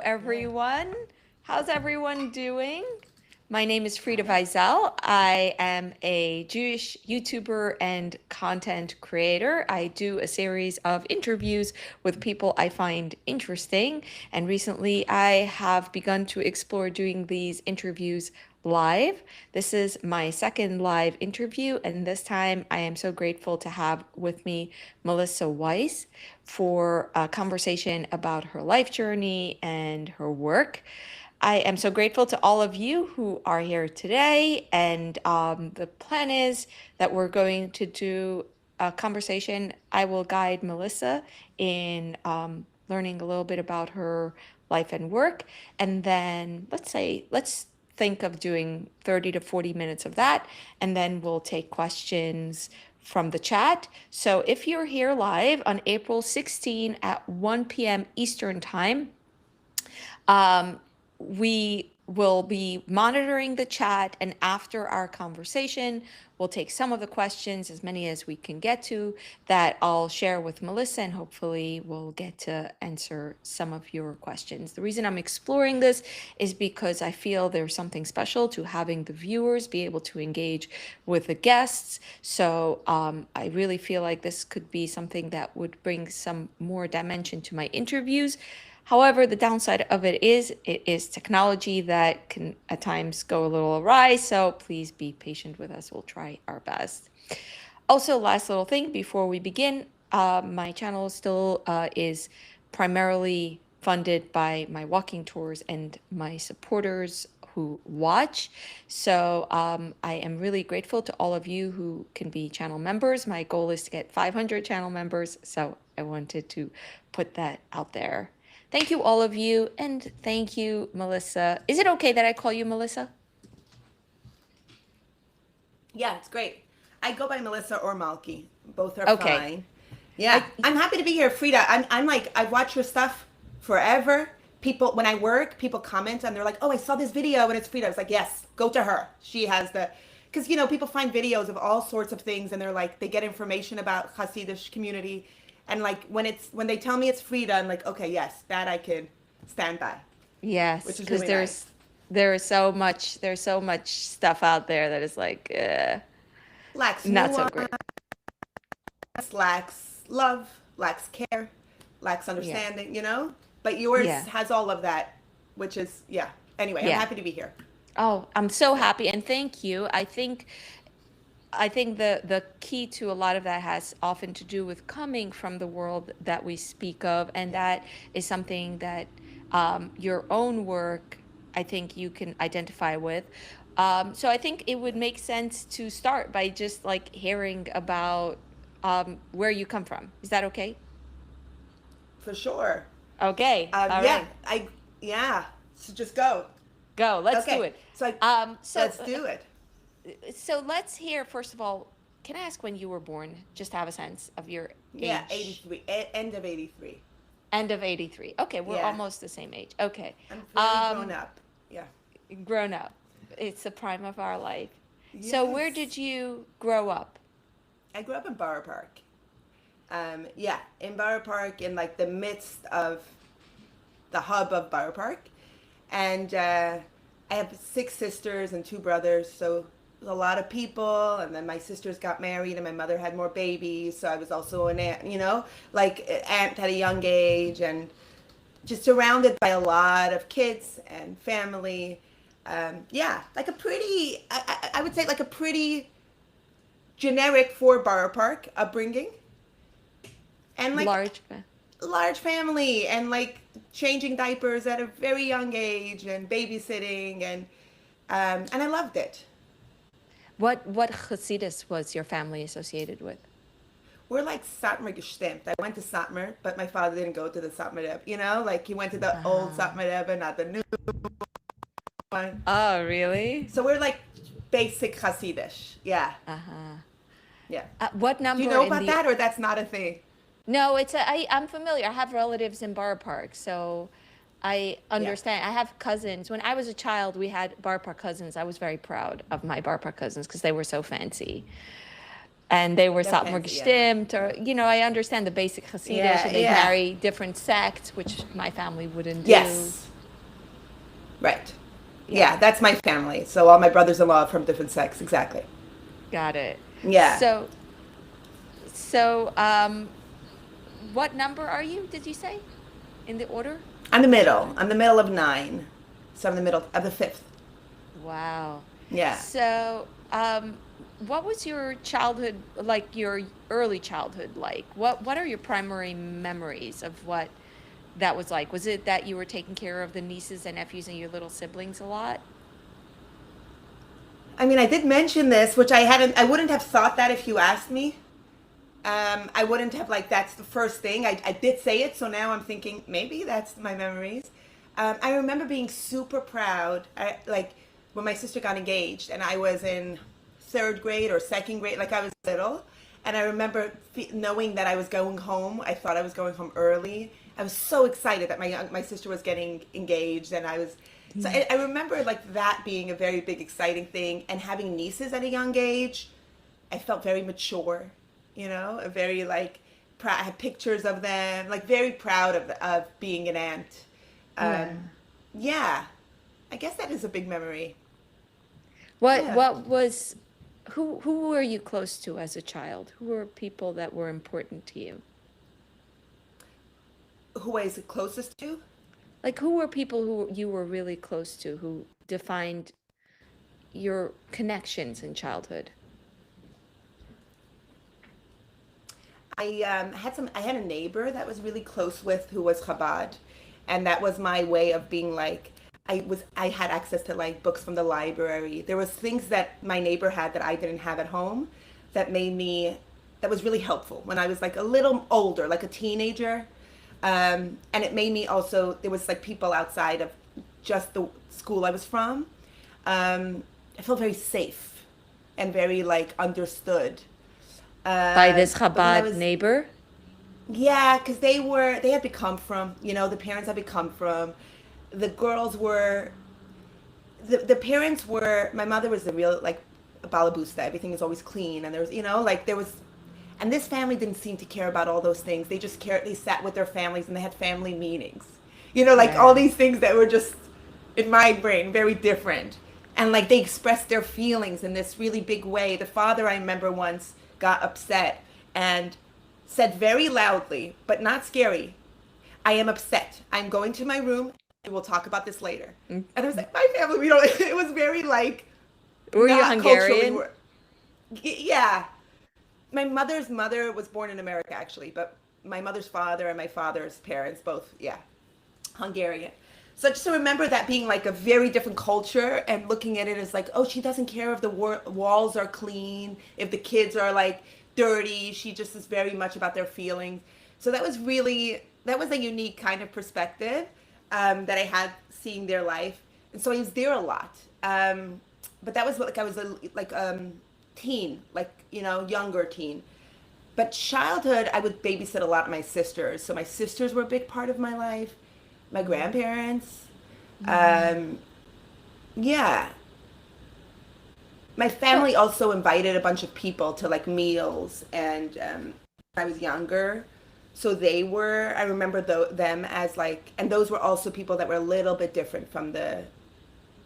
everyone. How's everyone doing? My name is Frida Weisel. I am a Jewish YouTuber and content creator. I do a series of interviews with people I find interesting. And recently I have begun to explore doing these interviews live. This is my second live interview, and this time I am so grateful to have with me Melissa Weisz for a conversation about her life journey and her work. I am so grateful to all of you who are here today, and the plan is that we're going to do a conversation. I will guide Melissa in learning a little bit about her life and work, and then let's think of doing 30 to 40 minutes of that, and then we'll take questions from the chat. So if you're here live on April 16 at 1 p.m. Eastern Time, we will be monitoring the chat, and after our conversation, we'll take some of the questions, as many as we can get to, that I'll share with Melissa, and hopefully we'll get to answer some of your questions. The reason I'm exploring this is because I feel there's something special to having the viewers be able to engage with the guests. So I really feel like this could be something that would bring some more dimension to my interviews. However, the downside of it is technology that can at times go a little awry, so please be patient with us. We'll try our best. Also, last little thing before we begin, my channel still is primarily funded by my walking tours and my supporters who watch. So I am really grateful to all of you who can be channel members. My goal is to get 500 channel members, so I wanted to put that out there. Thank you, all of you, and thank you, Melissa. Is it okay that I call you Melissa? Yeah, it's great. I go by Melissa or Malky. Both are fine. Yeah, I'm happy to be here, Frida. I'm like, I've watched your stuff forever. People, when I work, people comment and they're like, "Oh, I saw this video and it's Frida." I was like, "Yes, go to her. She has the," because people find videos of all sorts of things and they're like, they get information about Hasidic community. And like when they tell me it's Frida, I'm like, okay, yes, that I could stand by. Yes, because really there's so much stuff out there that is like lacks not nuance, so great. Lacks love, lacks care, lacks understanding, But yours has all of that, which is Anyway, I'm happy to be here. Oh, I'm so happy, and thank you. I think the key to a lot of that has often to do with coming from the world that we speak of, and that is something that your own work, I think you can identify with. So I think it would make sense to start by just like hearing about where you come from. Is that okay? For sure. Okay. All right. So just go. Let's do it. So let's do it. So let's hear, first of all, can I ask when you were born, just to have a sense of your age? Yeah, 83, end of 83. End of 83. Okay, we're almost the same age. Okay. I'm pretty grown up. Yeah. Grown up. It's the prime of our life. Yes. So where did you grow up? I grew up in Boro Park. In Boro Park, in like the midst of the hub of Boro Park. And I have 6 sisters and 2 brothers, so a lot of people, and then my sisters got married and my mother had more babies, so I was also an aunt, aunt at a young age, and just surrounded by a lot of kids and family. Like a pretty, I would say like a pretty generic for Boro Park upbringing. And like large family, and like changing diapers at a very young age, and babysitting, and I loved it. What Hasidus was your family associated with? We're like Satmar gestimmt. I went to Satmar, but my father didn't go to the Satmar Rebbe. Like he went to the old Satmar Rebbe, not the new one. Oh, really? So we're like basic Hasidish. Yeah. Yeah. What number? Do you know about that, or that's not a thing? No, I'm familiar. I have relatives in Boro Park, so I understand. I have cousins. When I was a child, we had Boro Park cousins. I was very proud of my Boro Park cousins because they were so fancy. And they were Satmar gestimmt, or, I understand the basic Hasidic, and they marry different sects, which my family wouldn't do. Right. Yeah, Yeah, that's my family. So all my brothers-in-law are from different sects. Exactly. got it. Yeah. So, so, what number are you, did you say, in the order I'm the of middle. children? I'm the middle of nine. So I'm the middle of the fifth. Wow. Yeah. So, what was your childhood like, your early childhood like? What are your primary memories of what that was like? Was it that you were taking care of the nieces and nephews and your little siblings a lot? I mean, I did mention this, which I wouldn't have thought that if you asked me. I wouldn't have like that's the first thing. I did say it, so now I'm thinking maybe that's my memories. I remember being super proud. Like when my sister got engaged, and I was in third grade or second grade, like I was little, and I remember knowing that I was going home. I thought I was going home early. I was so excited that my sister was getting engaged, and I was. So Mm. I remember like that being a very big exciting thing, and having nieces at a young age. I felt very mature, a very like proud. I had pictures of them, like very proud of being an aunt. Yeah. Um, yeah, I guess that is a big memory. What Yeah, what was who were you close to as a child? Who were people that were important to you? who I was the closest to? Like, who were people who you were really close to, who defined your connections in childhood? I had a neighbor that was really close with who was Chabad, and that was my way of being like I had access to like books from the library. There was things that my neighbor had that I didn't have at home that made me that was really helpful when I was like a little older, like a teenager. And it made me also there was like people outside of just the school I was from. I felt very safe and very like understood. By this But when I Chabad was neighbor? Yeah, because they had become from, the parents had become from, the girls were, the parents were, my mother was the real, like, balabusta. Everything was always clean. And there was, like, there was, and this family didn't seem to care about all those things. They just cared, they sat with their families and they had family meetings. Like all Yeah. these things that were just, in my brain, very different. And like they expressed their feelings in this really big way. The father, I remember once, got upset and said very loudly, but not scary, I am upset. I'm going to my room. And we'll talk about this later. Mm. And I was like, my family, we don't, it was very like, Were you not culturally, Hungarian? yeah. My mother's mother was born in America, actually, but my mother's father and my father's parents, both, yeah, Hungarian. So I just remember that being like a very different culture and looking at it as like, oh, she doesn't care if the walls are clean, if the kids are like dirty. She just is very much about their feelings. So that was a unique kind of perspective that I had seeing their life. And so I was there a lot. But that was like I was a like teen, like, younger teen. But childhood, I would babysit a lot of my sisters. So my sisters were a big part of my life. My grandparents. Um, yeah. My So, family also invited a bunch of people to like meals, and I was younger. So I remember them as like, and those were also people that were a little bit different from the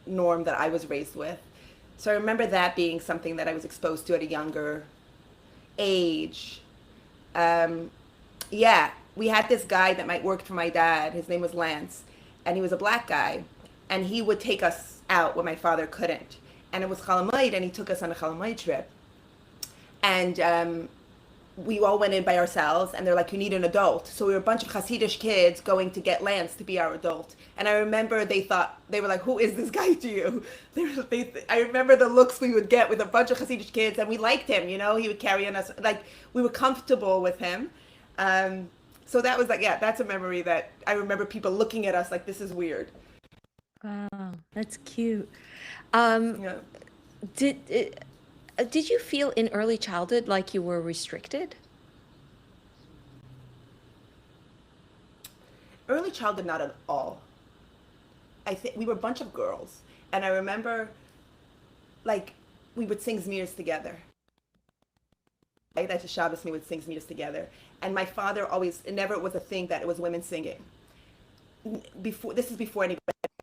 norm that I was raised with. So I remember that being something that I was exposed to at a younger age. Um, yeah, we had this guy that might work for my dad. His name was Lance, and he was a black guy, and he would take us out when my father couldn't. And it was Chalamoid, and he took us on a Chalamoid trip. And we all went in by ourselves, and they're like, you need an adult. So we were a bunch of Hasidic kids going to get Lance to be our adult. And I remember they were like, who is this guy to you? I remember the looks we would get with a bunch of Hasidic kids, and we liked him, he would carry on us, like, we were comfortable with him. So that was like, yeah, that's a memory that I remember people looking at us like, this is weird. wow, that's cute. Um, Yeah. did did you feel in early childhood like you were restricted? Early childhood, not at all. I think we were a bunch of girls, and I remember like we would sing Zmirs together. Right? At the Shabbos, we would sing Zmirs together, and my father always it never was a thing that it was women singing. Before this is before anybody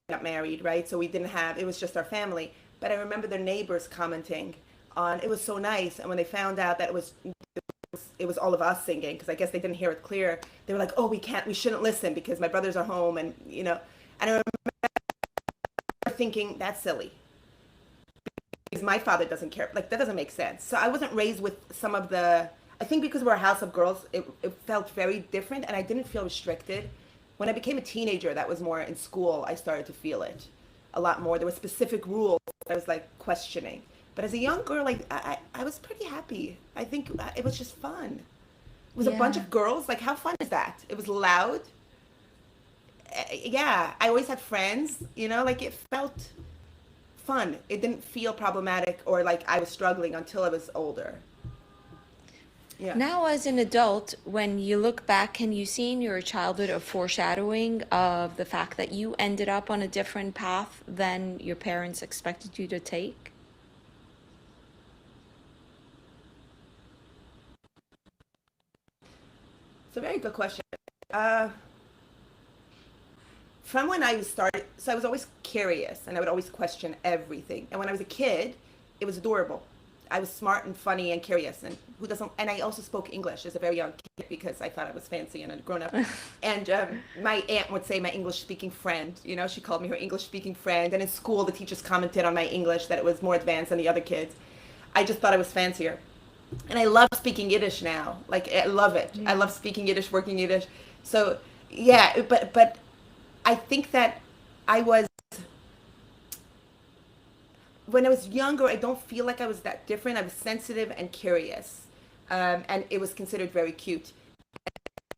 got married, right? So we didn't have, it was just our family. But I remember the neighbors commenting on, it was so nice. And when they found out that it was all of us singing, because I guess they didn't hear it clear, they were like, oh, we shouldn't listen because my brothers are home. And, and I remember thinking, that's silly. Because my father doesn't care. Like, that doesn't make sense. So I wasn't raised with some of I think because we're a house of girls, it felt very different, and I didn't feel restricted. When I became a teenager, that was more in school, I started to feel it a lot more. There were specific rules I was like questioning. But as a young girl, like I was pretty happy. I think it was just fun. It was a bunch of girls. Like, how fun is that? It was loud. Yeah, I always had friends, like it felt fun. It didn't feel problematic or like I was struggling until I was older. Yeah. Now, as an adult, when you look back, can you see in your childhood a foreshadowing of the fact that you ended up on a different path than your parents expected you to take? It's a very good question. Uh, from when I started, so I was always curious and I would always question everything. And when I was a kid, it was adorable. I was smart and funny and curious, and who doesn't? And I also spoke English as a very young kid because I thought I was fancy and had grown up. And my aunt would say my English-speaking friend. She called me her English-speaking friend. And in school, the teachers commented on my English that it was more advanced than the other kids. I just thought I was fancier. And I love speaking Yiddish now. Like, I love it. I love speaking Yiddish, working Yiddish. So yeah, but I think that I was. When I was younger, I don't feel like I was that different. I was sensitive and curious, and it was considered very cute.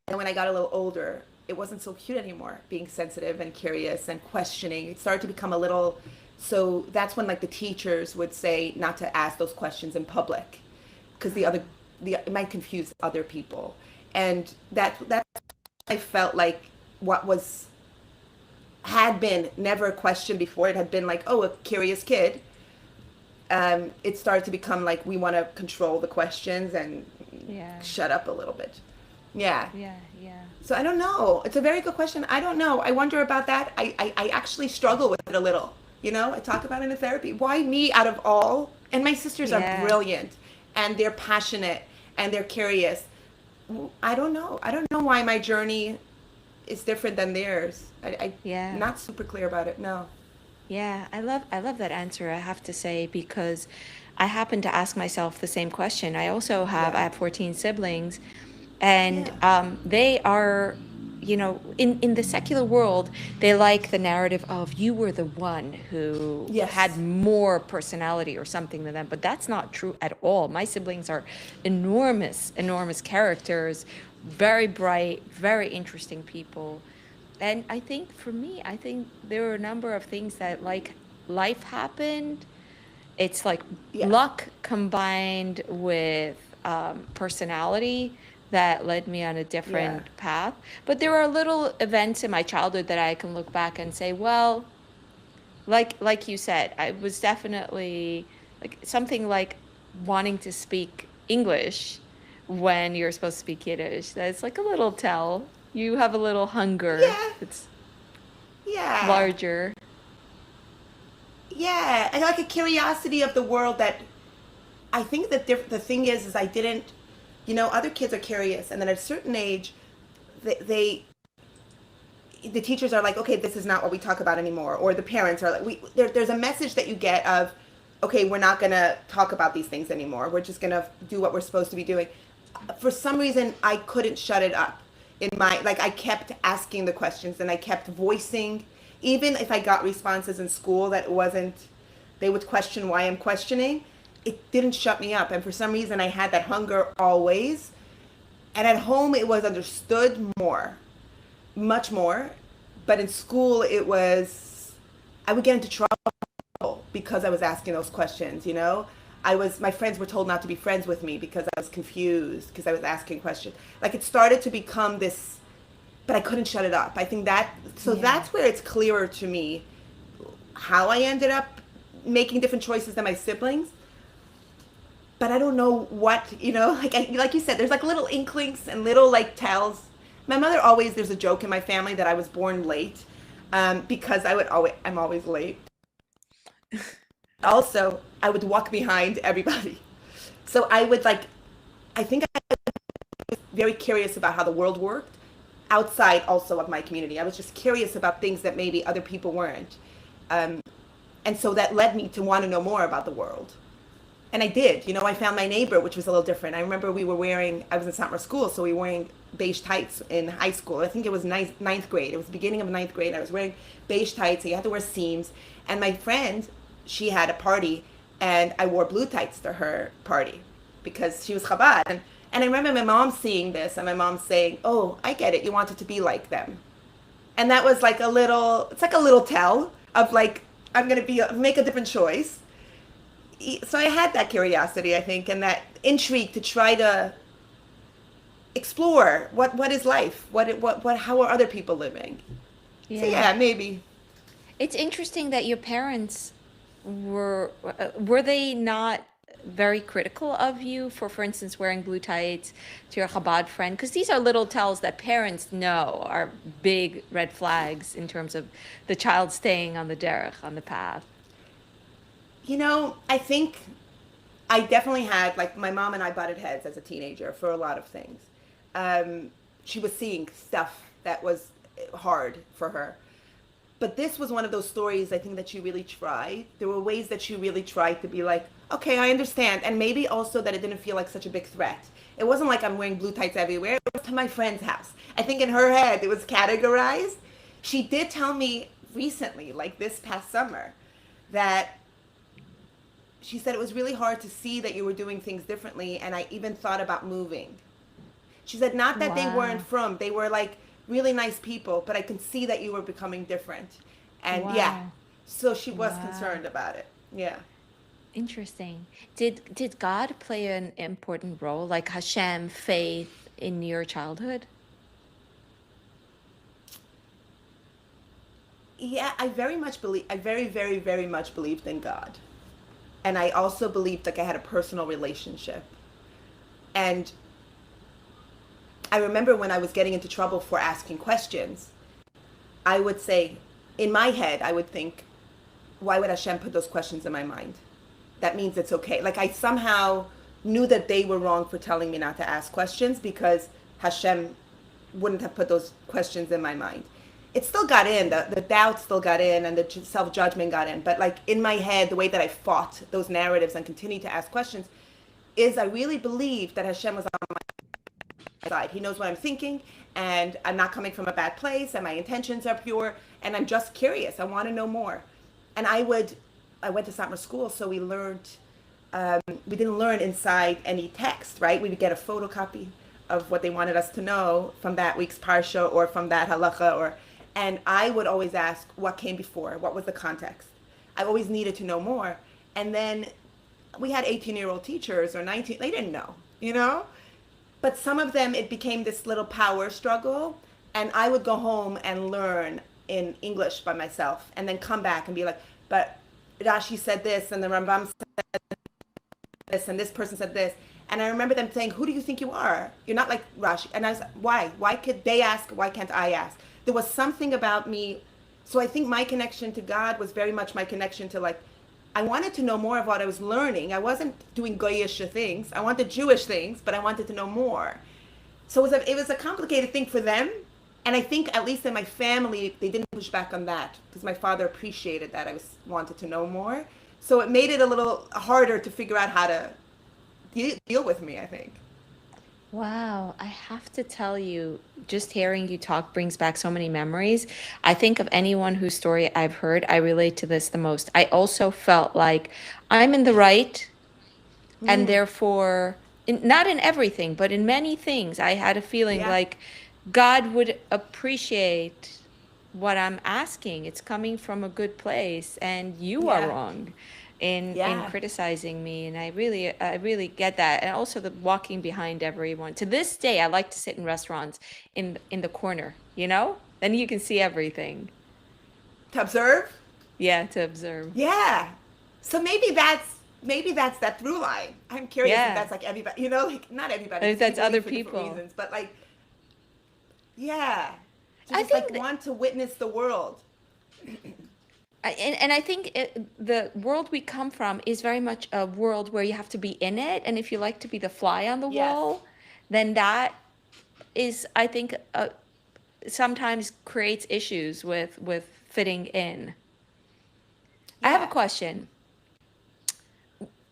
And when I got a little older, it wasn't so cute anymore, being sensitive and curious and questioning. It started to become a little, so that's when like the teachers would say not to ask those questions in public, because it might confuse other people. And that I felt like what had been never a question before. It had been like, oh, a curious kid. It started to become like we want to control the questions and shut up a little bit. Yeah. Yeah. So I don't know. It's a very good question. I don't know. I wonder about that. I actually struggle with it a little. I talk about it in therapy. Why me out of all? And my sisters are brilliant and they're passionate and they're curious. I don't know. I don't know why my journey is different than theirs. I'm not super clear about it. No. Yeah, I love that answer, I have to say, because I happen to ask myself the same question. I have 14 siblings, and they are, in the secular world, they like the narrative of you were the one who had more personality or something than them, but that's not true at all. My siblings are enormous, enormous characters, very bright, very interesting people. And I think for me, there were a number of things that, like, life happened. It's like luck combined with personality that led me on a different path. But there are little events in my childhood that I can look back and say, well, like you said, I was definitely like something like wanting to speak English when you're supposed to speak Yiddish. That's like a little tell. You have a little hunger. Yeah. It's Yeah. larger. Yeah. And like a curiosity of the world that I think that the thing is I didn't, other kids are curious. And then at a certain age, the teachers are like, okay, this is not what we talk about anymore. Or the parents are like, there's a message that you get of, okay, we're not going to talk about these things anymore. We're just going to do what we're supposed to be doing. For some reason, I couldn't shut it up. I kept asking the questions and I kept voicing, even if I got responses in school that they would question why I'm questioning, it didn't shut me up. And for some reason I had that hunger always. And at home it was understood more, much more. But in school I would get into trouble because I was asking those questions, my friends were told not to be friends with me because I was confused, because I was asking questions. Like, it started to become this, but I couldn't shut it up. I think that's where it's clearer to me how I ended up making different choices than my siblings. But I don't know what, like you said, there's like little inklings and little like tells. My mother there's a joke in my family that I was born late. because I'm always late. Also, I would walk behind everybody. So I would like, I think I was very curious about how the world worked outside also of my community. I was just curious about things that maybe other people weren't. Um, and so that led me to want to know more about the world. And I did. You know, I found my neighbor, which was a little different. I remember I was in summer school, so we were wearing beige tights in high school. I think it was ninth grade. It was the beginning of ninth grade. I was wearing beige tights, so you had to wear seams. And my friend, she had a party, and I wore blue tights to her party because she was Chabad. And I remember my mom seeing this, and my mom saying, "Oh, I get it. You wanted to be like them." And that was like it's like a little tell of like, I'm going to make a different choice. So I had that curiosity, I think, and that intrigue to try to explore what is life, how are other people living. So yeah, maybe. It's interesting that your parents were they not very critical of you for instance, wearing blue tights to your Chabad friend? Because these are little tells that parents know are big red flags in terms of the child staying on the derech, on the path. You know, I think I definitely had, like, my mom and I butted heads as a teenager for a lot of things. She was seeing stuff that was hard for her. But this was one of those stories, I think, that she really tried. There were ways that she really tried to be like, okay, I understand. And maybe also that it didn't feel like such a big threat. It wasn't like I'm wearing blue tights everywhere. It was to my friend's house. I think in her head, it was categorized. She did tell me recently, like this past summer, that she said it was really hard to see that you were doing things differently, and I even thought about moving. She said not that they weren't they were like really nice people, but I can see that you were becoming different. And yeah, so she was concerned about it. Yeah. Interesting. Did God play an important role, like Hashem, faith, in your childhood? Yeah, I very, very much believed in God. And I also believed like I had a personal relationship. And I remember when I was getting into trouble for asking questions, I would say, in my head, I would think, why would Hashem put those questions in my mind? That means it's okay. Like I somehow knew that they were wrong for telling me not to ask questions because Hashem wouldn't have put those questions in my mind. It still got in, the doubt still got in, and the self-judgment got in. But like in my head, the way that I fought those narratives and continued to ask questions is I really believed that Hashem was on my side. He knows what I'm thinking, and I'm not coming from a bad place, and my intentions are pure, and I'm just curious. I want to know more. And I went to summer school, so we didn't learn inside any text, right? We would get a photocopy of what they wanted us to know from that week's parsha or from that halacha, and I would always ask what came before, what was the context. I always needed to know more. And then we had 18-year-old teachers or 19, they didn't know, you know? But some of them, it became this little power struggle, and I would go home and learn in English by myself and then come back and be like, but Rashi said this, and the Rambam said this, and this person said this. And I remember them saying, who do you think you are? You're not like Rashi. And I was like, why? Why could they ask? Why can't I ask? There was something about me. So I think my connection to God was very much my connection to like, I wanted to know more of what I was learning. I wasn't doing goyish things. I wanted Jewish things, but I wanted to know more. So it was a complicated thing for them. And I think at least in my family, they didn't push back on that because my father appreciated that wanted to know more. So it made it a little harder to figure out how to deal with me, I think. Wow, I have to tell you, just hearing you talk brings back so many memories. I think of anyone whose story I've heard, I relate to this the most. I also felt like I'm in the right, and therefore, not in everything, but in many things, I had a feeling Yeah. like God would appreciate what I'm asking. It's coming from a good place, and you are Yeah. wrong in Yeah. criticizing me. And I really get that. And also the walking behind everyone. To this day, I like to sit in restaurants in the corner, you know? Then you can see everything. To observe? Yeah, to observe. Yeah. So maybe that's that through line. I'm curious if Yeah. that's like everybody, like not everybody. If that's People other leave for different people. reasons, but like, yeah, to I just like think want to witness the world. And I think the world we come from is very much a world where you have to be in it, and if you like to be the fly on the Yes. wall, then that is, I think, sometimes creates issues with fitting in. I have a Yeah. question.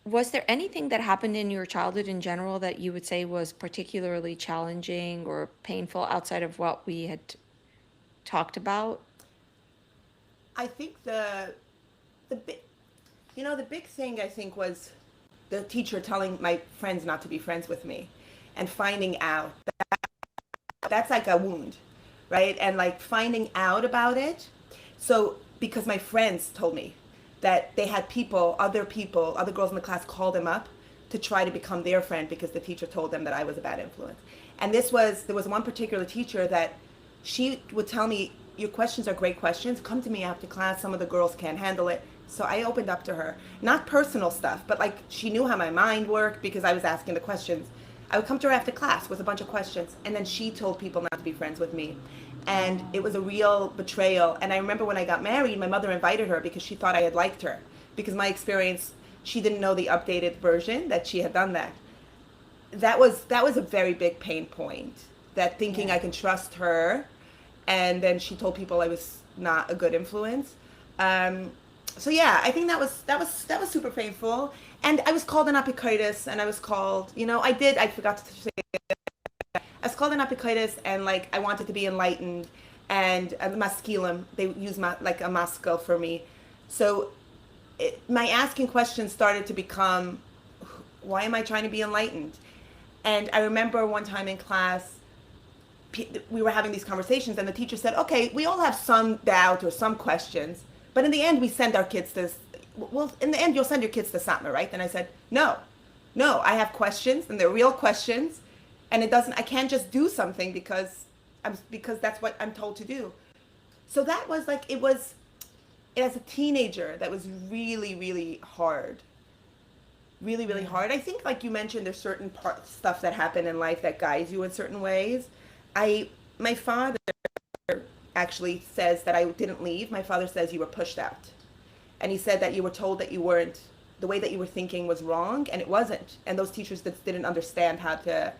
Was there anything that happened in your childhood in general that you would say was particularly challenging or painful outside of what we had talked about? I think the big, the big thing I think was the teacher telling my friends not to be friends with me, and finding out that's like a wound, right? And like finding out about it. So because my friends told me that they had people, other girls in the class call them up to try to become their friend because the teacher told them that I was a bad influence. And there was one particular teacher that she would tell me, your questions are great questions. Come to me after class. Some of the girls can't handle it. So I opened up to her, not personal stuff, but like she knew how my mind worked because I was asking the questions. I would come to her after class with a bunch of questions, and then she told people not to be friends with me. And Oh, it was a real betrayal. And I remember when I got married, my mother invited her because she thought I had liked her. Because my experience, she didn't know the updated version that she had done that. That was a very big pain point. That thinking yeah. I can trust her, and then she told people I was not a good influence. Um, so yeah, I think that was super painful. And I was called an apicaitis, and I was called, I forgot to say, I was called an apicaitis, and like I wanted to be enlightened, and masculine. They use like a maskil for me. So my asking questions started to become, why am I trying to be enlightened? And I remember one time in class, we were having these conversations, and the teacher said, okay, we all have some doubt or some questions, but in the end we send our kids to, well, in the end you'll send your kids to Satmar, right? And I said, no, no, I have questions, and they're real questions, and I can't just do something because that's what I'm told to do. So that was like, as a teenager, that was really, really hard. Really, really Yeah. hard. I think, like you mentioned, there's certain stuff that happen in life that guides you in certain ways. My father actually says that I didn't leave. My father says you were pushed out, and he said that you were told that you weren't, the way that you were thinking was wrong, and it wasn't. And those teachers that didn't understand how to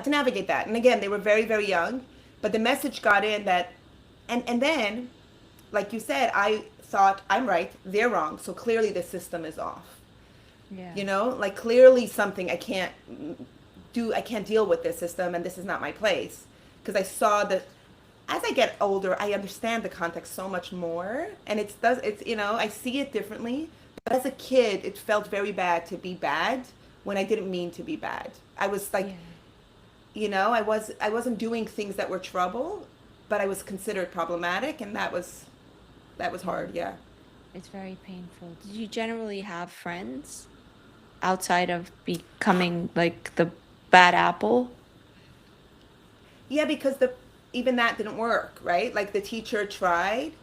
navigate that. And again, they were very, very young, but the message got in that, and then, like you said, I thought I'm right, they're wrong. So clearly the system is off. Yeah. Like clearly something I can't deal with this system, and this is not my place. Because I saw that as I get older, I understand the context so much more, and I see it differently. But as a kid, it felt very bad to be bad when I didn't mean to be bad. I was like, Yeah. I wasn't doing things that were trouble, but I was considered problematic, and that was Yeah. hard. Yeah. It's very painful. Did you generally have friends outside of becoming like the bad apple? Yeah, because the even that didn't work, right? Like the teacher tried.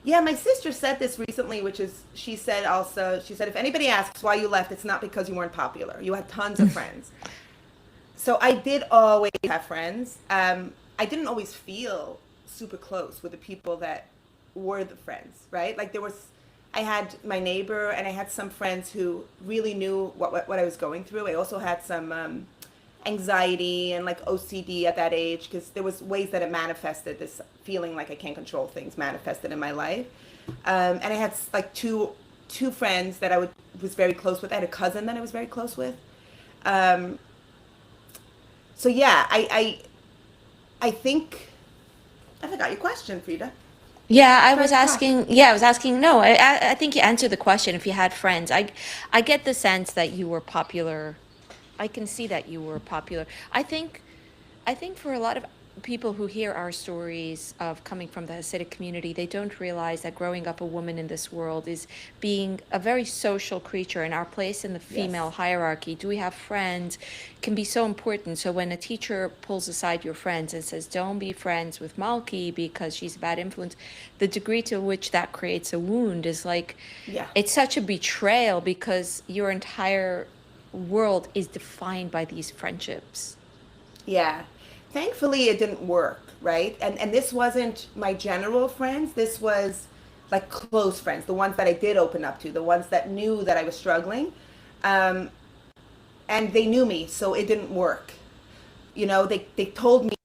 Yeah, my sister said this recently, which is she said if anybody asks why you left, it's not because you weren't popular. You had tons of friends. So I did always have friends. I didn't always feel super close with the people that were the friends, right? Like I had my neighbor, and I had some friends who really knew what I was going through. I also had some anxiety and like OCD at that age, because there was ways that it manifested, this feeling like I can't control things manifested in my life. And I had like two friends that was very close with. I had a cousin that I was very close with. Um, so yeah, I think I forgot your question, Frida. Yeah, I was Trying to talk. asking. Yeah, I was asking. No, I think you answered the question. If you had friends, I get the sense that you were popular. I can see that you were popular. I think for a lot of people who hear our stories of coming from the Hasidic community, they don't realize that growing up a woman in this world is being a very social creature, and our place in the female Yes. hierarchy. Do we have friends? Can be so important. So when a teacher pulls aside your friends and says, "Don't be friends with Malki because she's a bad influence," the degree to which that creates a wound is like, Yeah. it's such a betrayal because your entire world is defined by these friendships. Yeah. Thankfully, it didn't work, right? And this wasn't my general friends. This was like close friends, the ones that I did open up to, the ones that knew that I was struggling. Um, and they knew me, so it didn't work. They told me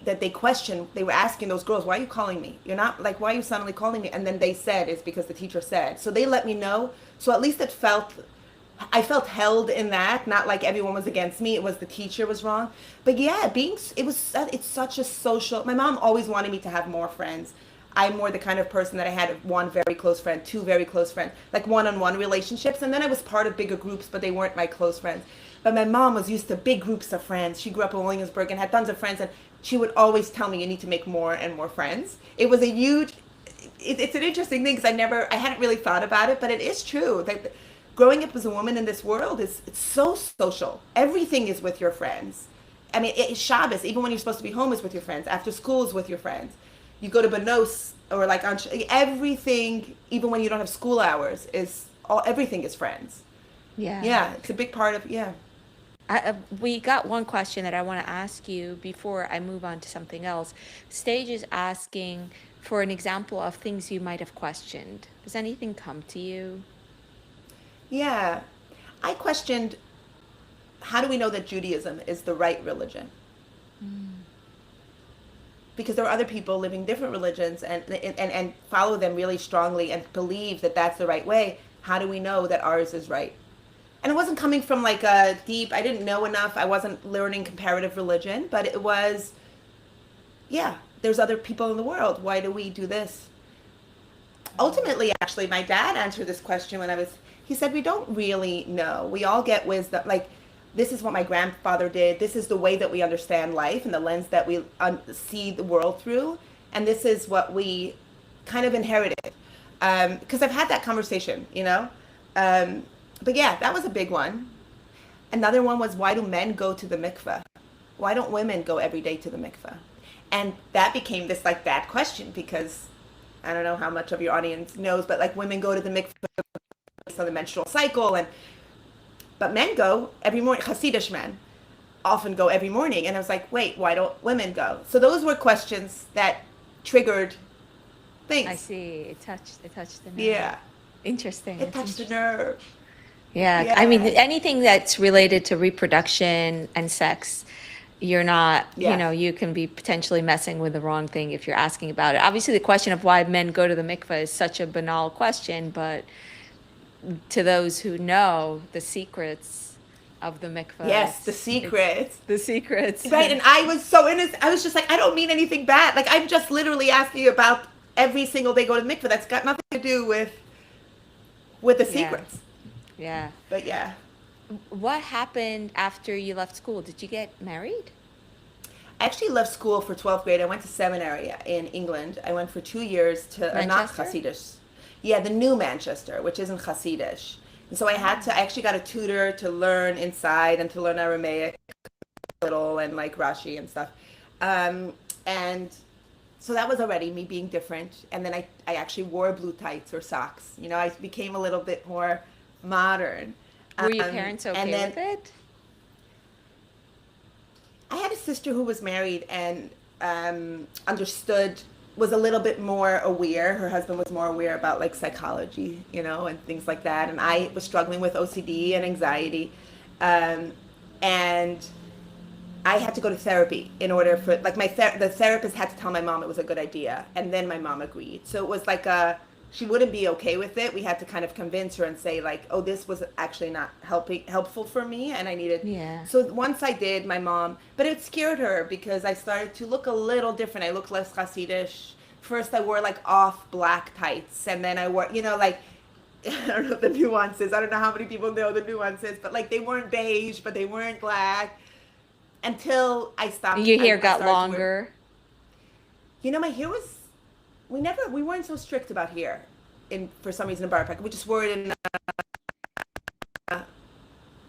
that they were asking those girls, why are you calling me? You're not, like, why are you suddenly calling me? And then they said, it's because the teacher said. So they let me know. So at least I felt held in that, not like everyone was against me. It was the teacher was wrong. But yeah, it's such a social, my mom always wanted me to have more friends. I'm more the kind of person that I had one very close friend, two very close friends, like one-on-one relationships. And then I was part of bigger groups, but they weren't my close friends. But my mom was used to big groups of friends. She grew up in Williamsburg and had tons of friends. And she would always tell me, you need to make more and more friends. It was it's an interesting thing because I hadn't really thought about it, but it is true that growing up as a woman in this world it's so social. Everything is with your friends. I mean, it's Shabbos, even when you're supposed to be home, is with your friends. After school is with your friends. You go to Benos or like on everything, even when you don't have school hours, everything is friends. Yeah. Yeah, it's a big part of, yeah. We got one question that I want to ask you before I move on to something else. Stage is asking for an example of things you might have questioned. Does anything come to you? Yeah. I questioned, how do we know that Judaism is the right religion? Because there are other people living different religions and follow them really strongly and believe that that's the right way. How do we know that ours is right? And it wasn't coming from like a deep, I didn't know enough. I wasn't learning comparative religion, but it was, yeah, there's other people in the world. Why do we do this? Ultimately, actually, my dad answered this question he said, we don't really know. We all get wisdom. Like, this is what my grandfather did. This is the way that we understand life and the lens that we see the world through. And this is what we kind of inherited. Because I've had that conversation, but yeah, that was a big one. Another one was, why do men go to the mikveh? Why don't women go every day to the mikveh? And that became this like bad question because I don't know how much of your audience knows, but like women go to the mikveh based on the menstrual cycle, but men go every morning. Hasidic men often go every morning, and I was like, wait, why don't women go? So those were questions that triggered things. I see. It touched the nerve. Yeah. Interesting. It touched the nerve. Yeah. I mean, anything that's related to reproduction and sex, you're not, you can be potentially messing with the wrong thing if you're asking about it. Obviously, the question of why men go to the mikveh is such a banal question, but to those who know the secrets of the mikveh. Yes, the secrets. The secrets. Right, and I was so innocent. I was just like, I don't mean anything bad. Like, I'm just literally asking you about every single day go to the mikveh. That's got nothing to do with the secrets. Yeah. But yeah. What happened after you left school? Did you get married? I actually left school for 12th grade. I went to seminary in England. I went for 2 years to not Hasidic. Yeah, the new Manchester, which isn't Hasidic. And so I actually got a tutor to learn inside and to learn Aramaic a little and like Rashi and stuff. And so that was already me being different. And then I actually wore blue tights or socks. I became a little bit more modern. Were your parents okay with it? I had a sister who was married and was a little bit more aware. Her husband was more aware about like psychology, and things like that. And I was struggling with OCD and anxiety. And I had to go to therapy in order for, like, the therapist had to tell my mom it was a good idea. And then my mom agreed. So it was like she wouldn't be okay with it. We had to kind of convince her and say like, oh, this was actually not helpful for me. And I needed, so once I did, my mom, but it scared her because I started to look a little different. I looked less Hasidic. First I wore like off black tights. And then I wore, like, I don't know the nuances. I don't know how many people know the nuances, but like they weren't beige, but they weren't black until I stopped. Your hair got longer. My hair was, we weren't so strict about hair for some reason in Boro Park. We just wore it in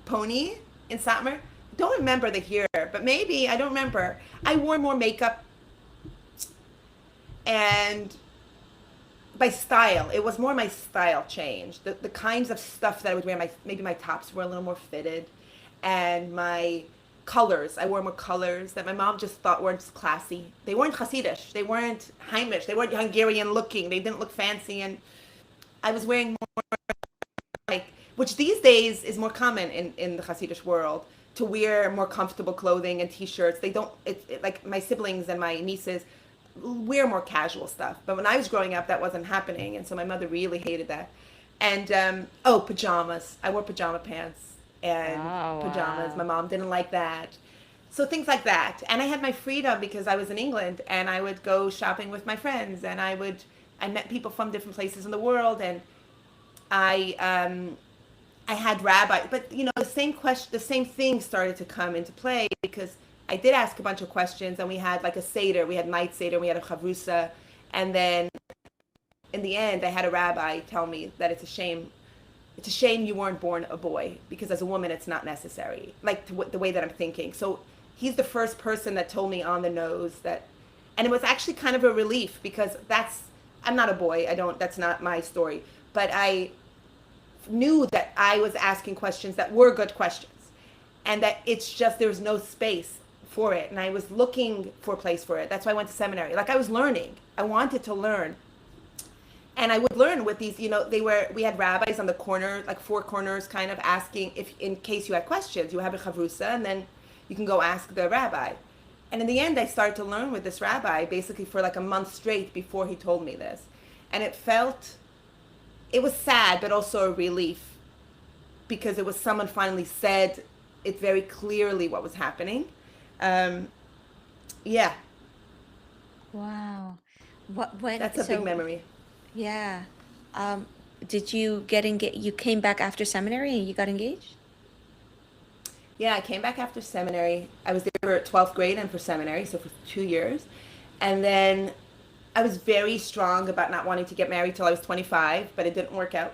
pony in Satmar. Don't remember the hair, but maybe, I don't remember. I wore more makeup and by style. It was more my style changed. The kinds of stuff that I would wear, maybe my tops were a little more fitted and my colors. I wore more colors that my mom just thought weren't classy. They weren't Hasidic. They weren't Heimish. They weren't Hungarian looking. They didn't look fancy. And I was wearing more like, which these days is more common in the Hasidic world, to wear more comfortable clothing and t-shirts. They don't, like my siblings and my nieces wear more casual stuff. But when I was growing up, that wasn't happening. And so my mother really hated that. And, pajamas. I wore pajama pants and pajamas. Wow. My mom didn't like that. So things like that. And I had my freedom because I was in England, and I would go shopping with my friends, and I met people from different places in the world, and I had rabbi, but the same thing started to come into play, because I did ask a bunch of questions, and we had like a seder, we had night seder, we had a chavrusa, and then in the end, I had a rabbi tell me that it's a shame you weren't born a boy, because as a woman, it's not necessary, like the way that I'm thinking. So he's the first person that told me on the nose that, and it was actually kind of a relief, because I'm not a boy, that's not my story, but I knew that I was asking questions that were good questions, and that it's just there was no space for it, and I was looking for a place for it. That's why I went to seminary. Like, I was learning. I wanted to learn, and I would learn with these. We had rabbis on the corner, like four corners, kind of asking if, in case you had questions, you have a chavrusa, and then you can go ask the rabbi. And in the end, I started to learn with this rabbi basically for like a month straight before he told me this, and it was sad, but also a relief, because it was someone finally said it very clearly what was happening. Yeah, Wow. When that's a big memory. yeah. Did you get engaged? You came back after seminary and you got engaged? Yeah, I came back after seminary. I was there for 12th grade and for seminary, so for 2 years. And then I was very strong about not wanting to get married till I was 25, but it didn't work out.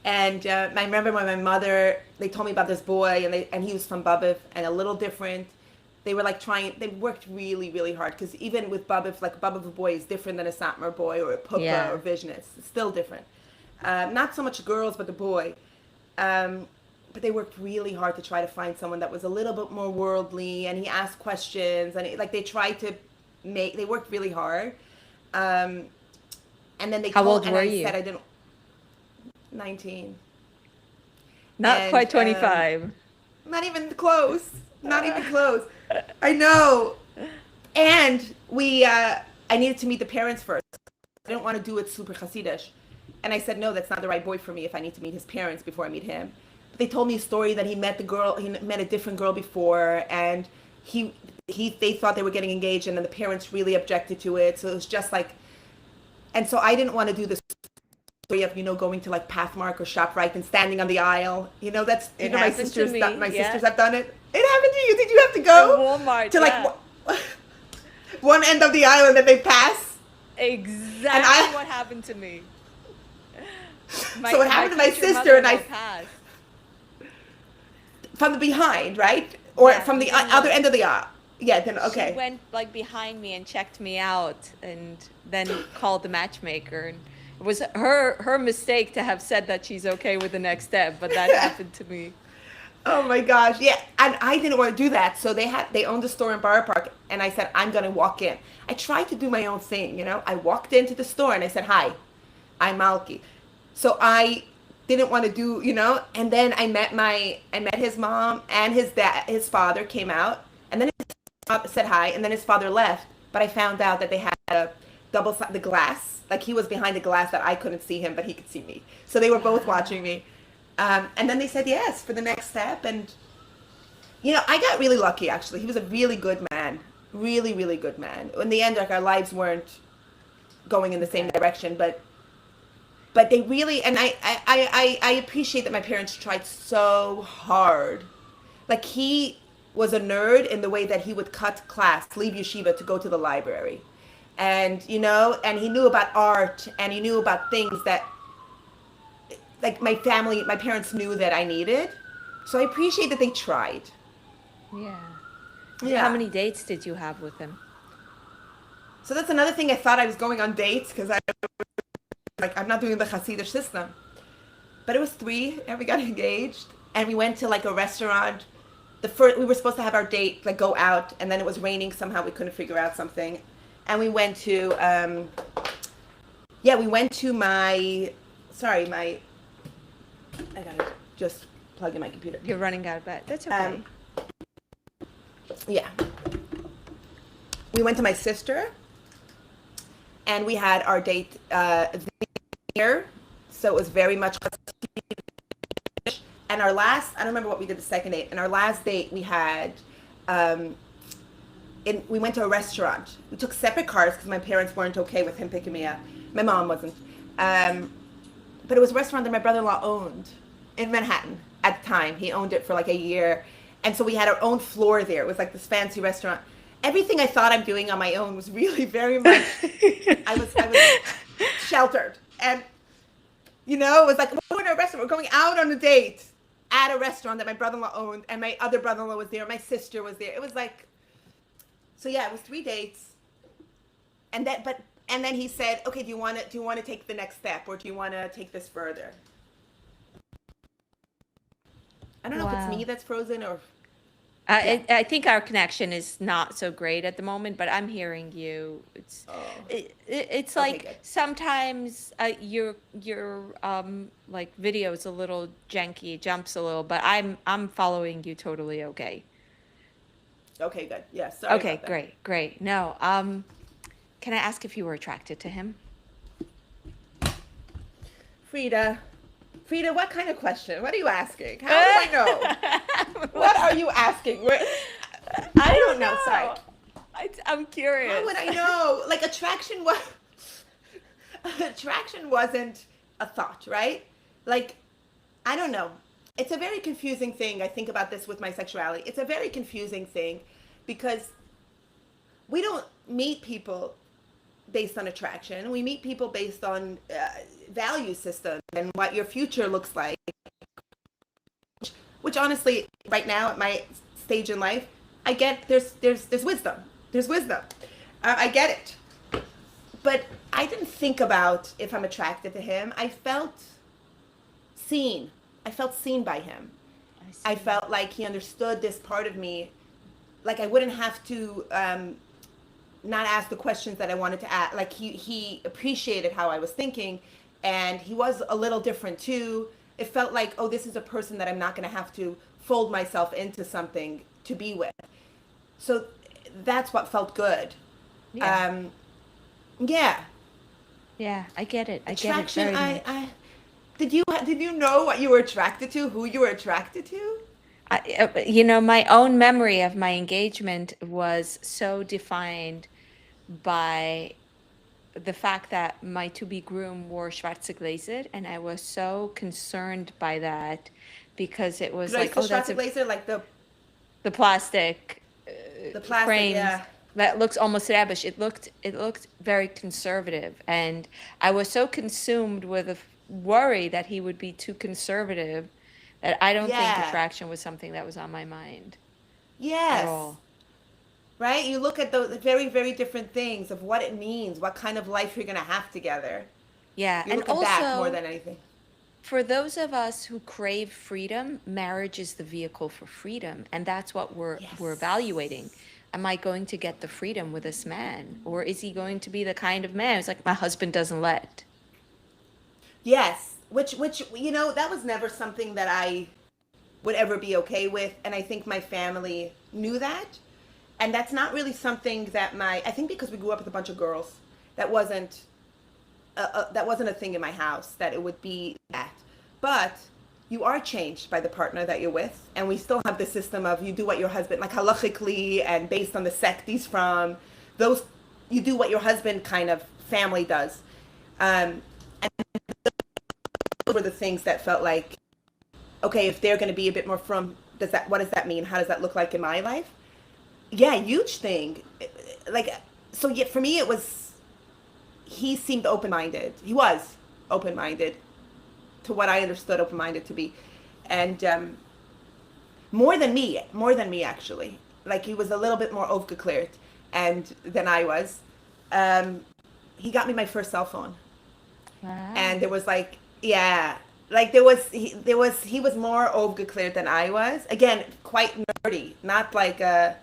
And I remember when my mother, they told me about this boy, and he was from Babiv, and a little different. They were like they worked really, really hard, because even with Babiv, like Babiv boy is different than a Satmar boy or a Pupa Yeah. or Vishnitz. It's still different. Not so much girls, but the boy. But they worked really hard to try to find someone that was a little bit more worldly, and he asked questions, and they tried to they worked really hard. And then How old were I you? said I didn't, 19. Not And quite 25. not even close. Not even close. I know. And I needed to meet the parents first. I didn't want to do it super Hasidish. And I said, no, that's not the right boy for me if I need to meet his parents before I meet him. But they told me a story that he met a different girl before, and they thought they were getting engaged, and then the parents really objected to it. So it was just like, and so I didn't want to do this story of, going to like Pathmark or ShopRite and standing on the aisle. That's, It my happened to sisters, me, my yeah. sisters have done it. It happened to you. Did you have to go At Walmart, to like yeah. one end of the aisle and then they pass? Exactly what happened to me. So it happened to my future sister, and mother-in-law passed. from the behind, right? Or Yeah, from the behind. other end of the aisle. Yeah, then, okay. She went like behind me and checked me out, and then called the matchmaker. And it was her mistake to have said that she's okay with the next step, but that happened to me. Oh my gosh, yeah. And I didn't want to do that. So they owned a store in Boro Park, and I said, I'm going to walk in. I tried to do my own thing, I walked into the store and I said, hi, I'm Malki. So I didn't want to do, and then I met his mom, and his father came out, and then his father said hi, and then his father left. But I found out that they had the glass, like he was behind the glass that I couldn't see him, but he could see me. So they were both watching me. And then they said yes for the next step. And, I got really lucky, actually. He was a really good man, really, really good man. In the end, like, our lives weren't going in the same direction, but they really, and I appreciate that my parents tried so hard. Like, he was a nerd in the way that he would cut class, leave yeshiva to go to the library. And, and he knew about art, and he knew about things that, like, my parents knew that I needed. So I appreciate that they tried. Yeah. Yeah. How many dates did you have with him? So that's another thing. I thought I was going on dates, because I'm not doing the Hasidic system. But it was 3, and we got engaged, and we went to like a restaurant we were supposed to have our date, like go out, and then it was raining. Somehow we couldn't figure out something, and we went to we went to my, sorry, my, I gotta just plug in my computer. You're running out of bed. That's okay. Yeah, we went to my sister, and we had our date there, so it was very much. And our last, I don't remember what we did the second date. And our last date we had, we went to a restaurant. We took separate cars because my parents weren't okay with him picking me up. My mom wasn't. But it was a restaurant that my brother-in-law owned in Manhattan at the time. He owned it for like a year. And so we had our own floor there. It was like this fancy restaurant. Everything I thought I'm doing on my own was really very much, I was sheltered. And, it was like, we're going to a restaurant. We're going out on a date at a restaurant that my brother-in-law owned, and my other brother-in-law was there. My sister was there. It was like, so yeah, it was 3 dates. And then he said, okay, do you want to take the next step, or do you want to take this further? I don't know if it's me that's frozen or. I think our connection is not so great at the moment, but I'm hearing you. It's like good. sometimes your like video is a little janky, jumps a little, but I'm following you totally okay. Okay, good. Yeah, sorry. Okay, about that. great. No, can I ask if you were attracted to him? Frida, what kind of question? What are you asking? How do I know? What are you asking? I don't know. Sorry. I'm curious. How would I know? Like attraction wasn't a thought, right? Like, I don't know. It's a very confusing thing. I think about this with my sexuality. It's a very confusing thing because we don't meet people based on attraction. We meet people based on value system and what your future looks like. Which honestly, right now at my stage in life, I get there's wisdom. There's wisdom. I get it. But I didn't think about if I'm attracted to him. I felt seen. I felt seen by him. I felt like he understood this part of me. Like I wouldn't have to not ask the questions that I wanted to ask. Like he appreciated how I was thinking, and he was a little different too. It felt like, oh, this is a person that I'm not going to have to fold myself into something to be with. So that's what felt good. Yeah. Yeah. Yeah, I get it. Attraction. Very much. Did you know what you were attracted to? Who you were attracted to? My own memory of my engagement was so defined by the fact that my to-be groom wore schwarze Gläser, and I was so concerned by that because it was like, the oh, that's schwarze Gläser, like the plastic the plastic, frames yeah. that looks almost rubbish. It looked very conservative, and I was so consumed with a worry that he would be too conservative that I don't think Yeah. attraction was something that was on my mind at Yes. all. Right? You look at those very, very different things of what it means, what kind of life you're going to have together. Yeah, You and look at that more also than anything. for those of us who crave freedom, marriage is the vehicle for freedom, and that's what we're Yes. evaluating. Am I going to get the freedom with this man, or is he going to be the kind of man who's like, my husband doesn't let? Yes. Which that was never something that I would ever be okay with, and I think my family knew that. And that's not really something that I think because we grew up with a bunch of girls, that wasn't a thing in my house that it would be that. But you are changed by the partner that you're with, and we still have the system of you do what your husband, like halachically and based on the sect he's from, those you do what your husband kind of family does. And those were the things that felt like, okay, if they're going to be a bit more from, what does that mean? How does that look like in my life? Yeah, huge thing. Like, so yeah, for me, he seemed open-minded. He was open-minded to what I understood open-minded to be. And more than me actually. Like he was a little bit more aufgeklärt than I was. He got me my first cell phone. Wow. And there was like, yeah, like he was more aufgeklärt than I was. Again, quite nerdy, not like a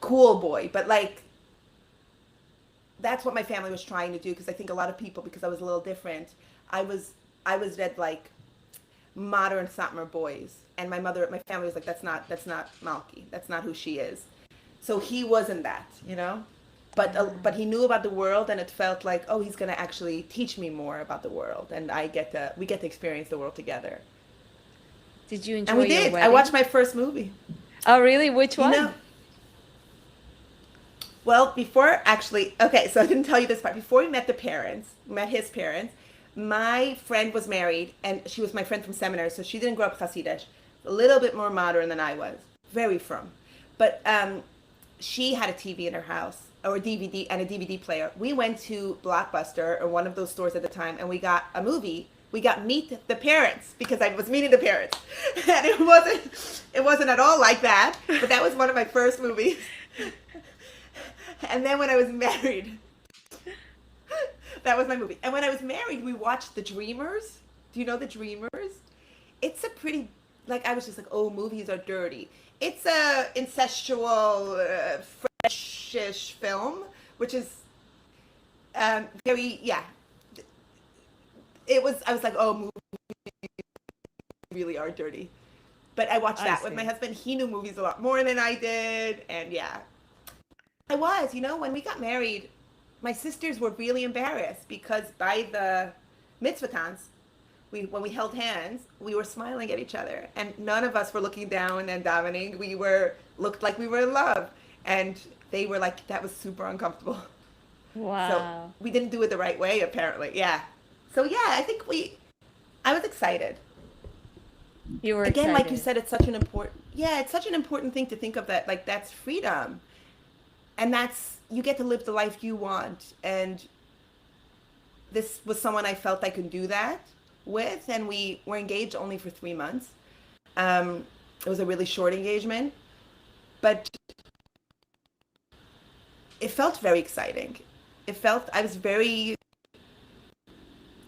cool boy, but like that's what my family was trying to do, because I think a lot of people, because I was a little different, I was I was read like modern Satmar boys, and my family was like, that's not Malky, that's not who she is. So he wasn't that, you know. But he knew about the world, and it felt like, oh, he's gonna actually teach me more about the world, and we get to experience the world together. Did you And enjoy we your did. I watched wedding? my first movie. Oh, really? Which You know, one? well, before actually, okay, so I didn't tell you this part. Before we met the parents, met his parents, my friend was married, and she was my friend from seminary, so she didn't grow up Hasidic. A little bit more modern than I was, very from. But she had a TV in her house, or a DVD and a DVD player. We went to Blockbuster or one of those stores at the time, and we got a movie. We got Meet the Parents, because I was meeting the parents, and it wasn't at all like that. But that was one of my first movies. And then when I was married, that was my movie. And when I was married, we watched The Dreamers. Do you know The Dreamers? It's a pretty, like, I was just like, oh, movies are dirty. It's a incestual, Frenchish film, which is very, yeah. I was like, oh, movies really are dirty. But I watched I that with my see. husband. He knew movies a lot more than I did. And yeah, when we got married, my sisters were really embarrassed, because by the mitzvahs, when we held hands, we were smiling at each other, and none of us were looking down and davening. We were looked like we were in love, and they were like, that was super uncomfortable. So Wow. we didn't do it the right way, apparently. Yeah. So yeah, I was excited. You were Again, like you excited. said, it's such an important thing to think of, that like that's freedom, and that's, you get to live the life you want. And this was someone I felt I could do that with, and we were engaged only for 3 months. It was a really short engagement, but it felt very exciting. I was very,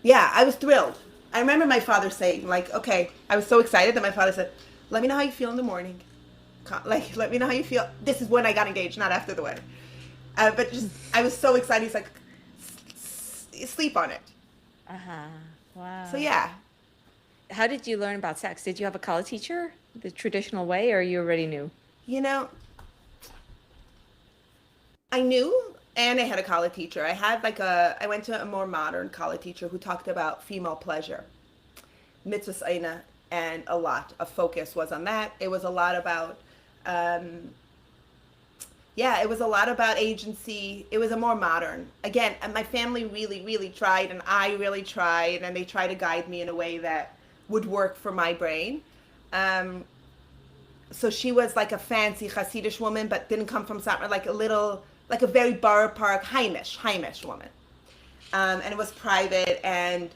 yeah, I was thrilled. I remember my father saying, like, okay, I was so excited that my father said, let me know how you feel in the morning. Like, let me know how you feel. This is when I got engaged, not after the wedding. But just, I was so excited. He's like, sleep on it. Uh-huh. So Wow. yeah, How did you learn about sex? Did you have a college teacher the traditional way, or you already knew? you know, I knew, and I had a college teacher. I went to a more modern college teacher who talked about female pleasure, mitzvahs aina, and a lot of focus was on that. It was a lot about, um, yeah, it was a lot about agency. It was a more modern. Again, and my family really, really tried, and I really tried, and they tried to guide me in a way that would work for my brain. Um, so she was like a fancy Hasidic woman, but didn't come from somewhere, like a very Boro Park Heimish woman. And it was private, and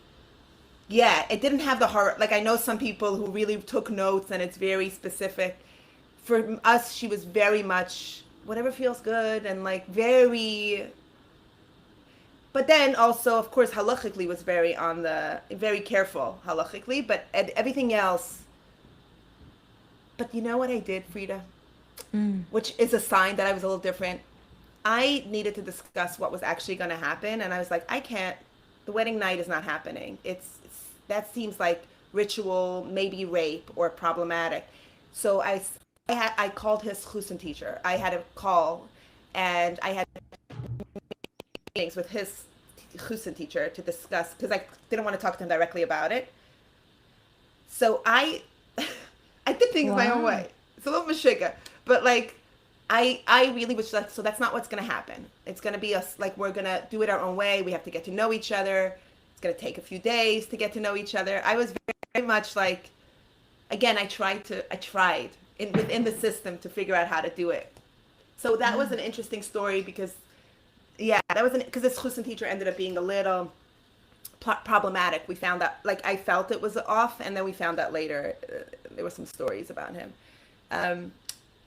yeah, it didn't have the heart. Like, I know some people who really took notes, and it's very specific. For us, she was very much whatever feels good, and like very. But then also, of course, halachically was very careful halachically, but everything else. But you know what I did, Frida? Mm. Which is a sign that I was a little different. I needed to discuss what was actually going to happen, and I was like, I can't. The wedding night is not happening. That seems like ritual, maybe rape or problematic. So I called his chusin teacher. I had a call, and I had meetings with his chusin teacher to discuss, because I didn't want to talk to him directly about it. So I did things my own Wow. way. It's a little mashiga, but like I really was like, so that's not what's gonna happen. It's gonna be us, like, we're gonna do it our own way. We have to get to know each other. It's gonna take a few days to get to know each other. I was very much like, again, I tried within the system to figure out how to do it. So that was Mm. an interesting story, because yeah, because this chusin teacher ended up being a little problematic. We found out, like, I felt it was off, and then we found out later there were some stories about him. Um,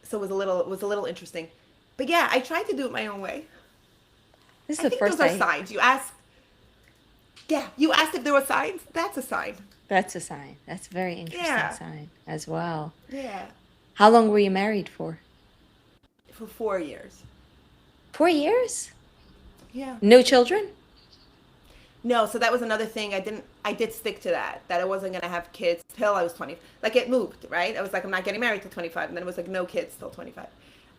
so it was a little interesting. But yeah, I tried to do it my own way. This is I the think those first are I signs. You ask, Yeah, you asked if there were signs. That's a sign. That's a sign. That's a very interesting Yeah, sign as well. yeah. How long were you married for? For 4 years. 4 years? Yeah. No children? No, so that was another thing. I did stick to that I wasn't going to have kids till I was 20. Like it moved, right? I was like, I'm not getting married till 25. And then it was like, no kids till 25.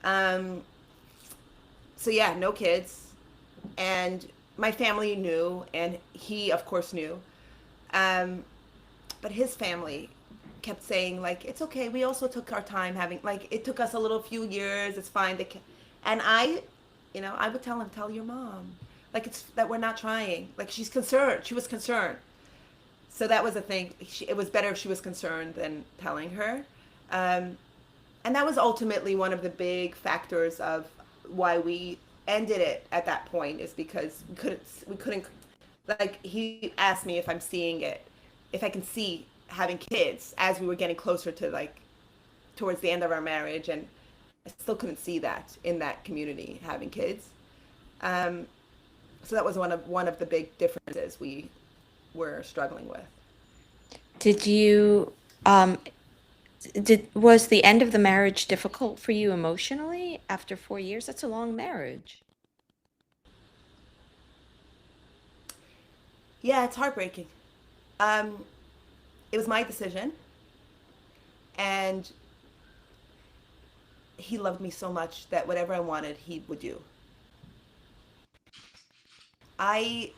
Um, so yeah, no kids. And my family knew, and he, of course, knew. Um, but his family kept saying, like, it's okay. We also took our time having, like, it took us a little few years. It's fine. And I would tell him, tell your mom. Like, it's that we're not trying. Like, she's concerned. She was concerned. So that was a thing. It was better if she was concerned than telling her. Um, and that was ultimately one of the big factors of why we ended it at that point, is because we couldn't, like, he asked me if I'm seeing it, if I can see having kids as we were getting closer to, like, towards the end of our marriage, and I still couldn't see that in that community having kids. um, so that was one of the big differences we were struggling with. Did you was the end of the marriage difficult for you emotionally after 4 years? That's a long marriage. Yeah, it's heartbreaking. um, it was my decision, and he loved me so much that whatever I wanted, he would do. I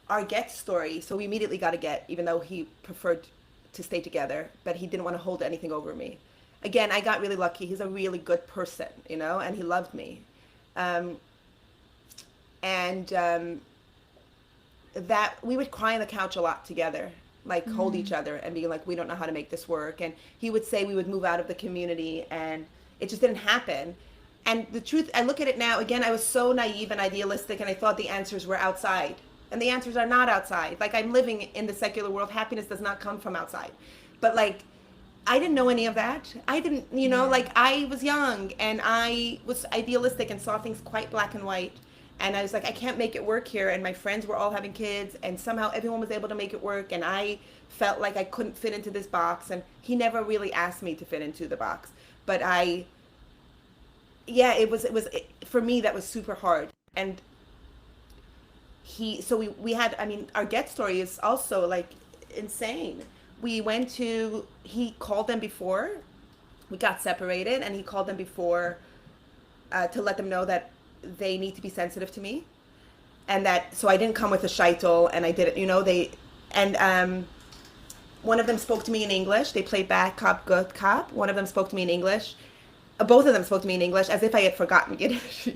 Our get story, so we immediately got a get, even though he preferred to stay together, but he didn't want to hold anything over me. Again, I got really lucky. He's a really good person, and he loved me. Um, and that we would cry on the couch a lot together, like hold each other and be like, we don't know how to make this work. And he would say we would move out of the community, and it just didn't happen. And the truth, I look at it now, again, I was so naive and idealistic, and I thought the answers were outside. And the answers are not outside. Like, I'm living in the secular world. Happiness does not come from outside. But, like, I didn't know any of that. I didn't, Yeah. like, I was young and I was idealistic and saw things quite black and white. And I was like, I can't make it work here. And my friends were all having kids, and somehow everyone was able to make it work. And I felt like I couldn't fit into this box. And he never really asked me to fit into the box. But yeah, for me, that was super hard. And we had, I mean, our get story is also, like, insane. He called them before we got separated, and he called them before, to let them know that they need to be sensitive to me, and that, so I didn't come with a shaitel, and I didn't, and one of them spoke to me in English. They played bad cop, good cop. One of them spoke to me in English. Both of them spoke to me in English, as if I had forgotten Yiddish.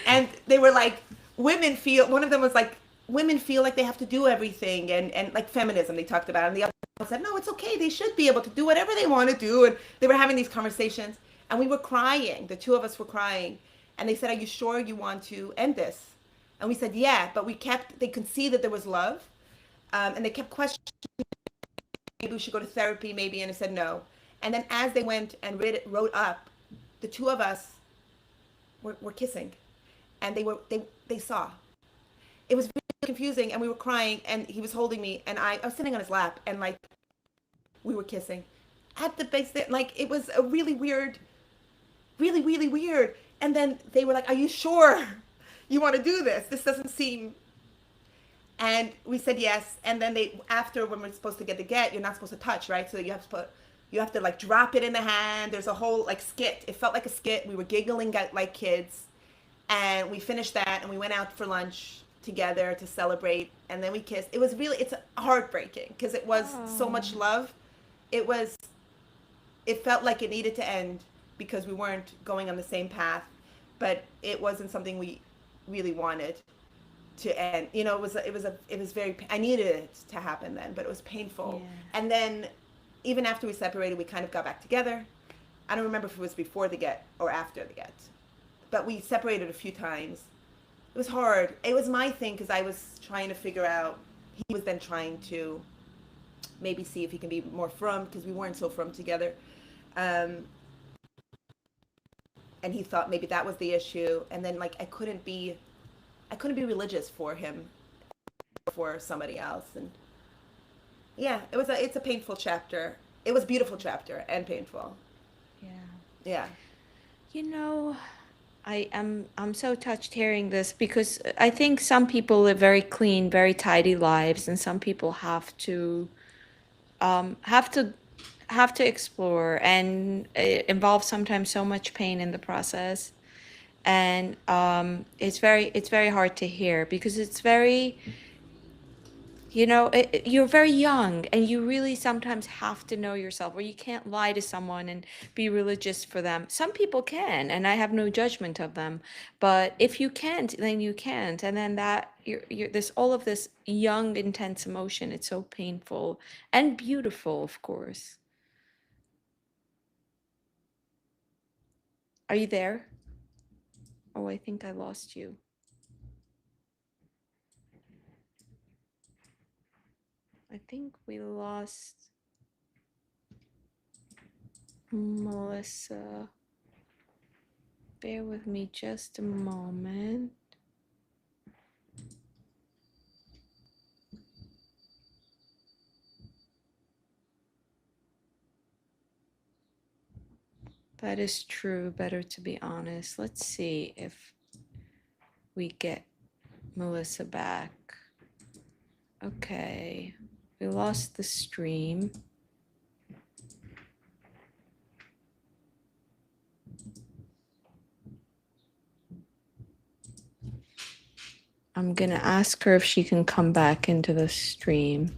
And they were like, one of them was like, women feel like they have to do everything, and like feminism they talked about. And the other one said, no, it's okay. They should be able to do whatever they want to do. And they were having these conversations, and we were crying. The two of us were crying. And they said, are you sure you want to end this? And we said, yeah, but they could see that there was love. And they kept questioning, maybe we should go to therapy, maybe. And I said, no. And then as they went and wrote up, the two of us were kissing, and they saw. It was really confusing, and we were crying, and he was holding me, and I was sitting on his lap, and, like, we were kissing at the base. Like, it was a really weird, really, really weird. And then they were like, are you sure you want to do this? This doesn't seem. And we said yes. And then after, when we're supposed to get the get, you're not supposed to touch, right? So you have to, like, drop it in the hand. There's a whole, like, skit. It felt like a skit. We were giggling like kids. And we finished that, and we went out for lunch together to celebrate. And then we kissed. It's heartbreaking, because it was so much love. It felt like it needed to end because we weren't going on the same path, but it wasn't something we really wanted to end. It was very, I needed it to happen then, but it was painful. Yeah. And then even after we separated, we kind of got back together. I don't remember if it was before the get or after the get, but we separated a few times. It was hard. It was my thing, because I was trying to figure out, he was then trying to maybe see if he can be more frum, because we weren't so frum together. And he thought maybe that was the issue. And then, like, I couldn't be religious for him. for somebody else. And yeah, it's a painful chapter. It was a beautiful chapter and painful. Yeah. Yeah. You know, I'm so touched hearing this because I think some people live very clean, very tidy lives, and some people um, have to have to explore, and it involves sometimes so much pain in the process. And it's very hard to hear because it's very, you know, you're very young and you really sometimes have to know yourself, or you can't lie to someone and be religious for them. Some people can, and I have no judgment of them. But if you can't, then you can't. And then that you're this all of this young, intense emotion. It's so painful and beautiful, of course. Are you there? Oh, I think I lost you. I think we lost Melissa. Bear with me just a moment. That is true. Better to be honest. Let's see if we get Melissa back. Okay. We lost the stream. I'm gonna ask her if she can come back into the stream.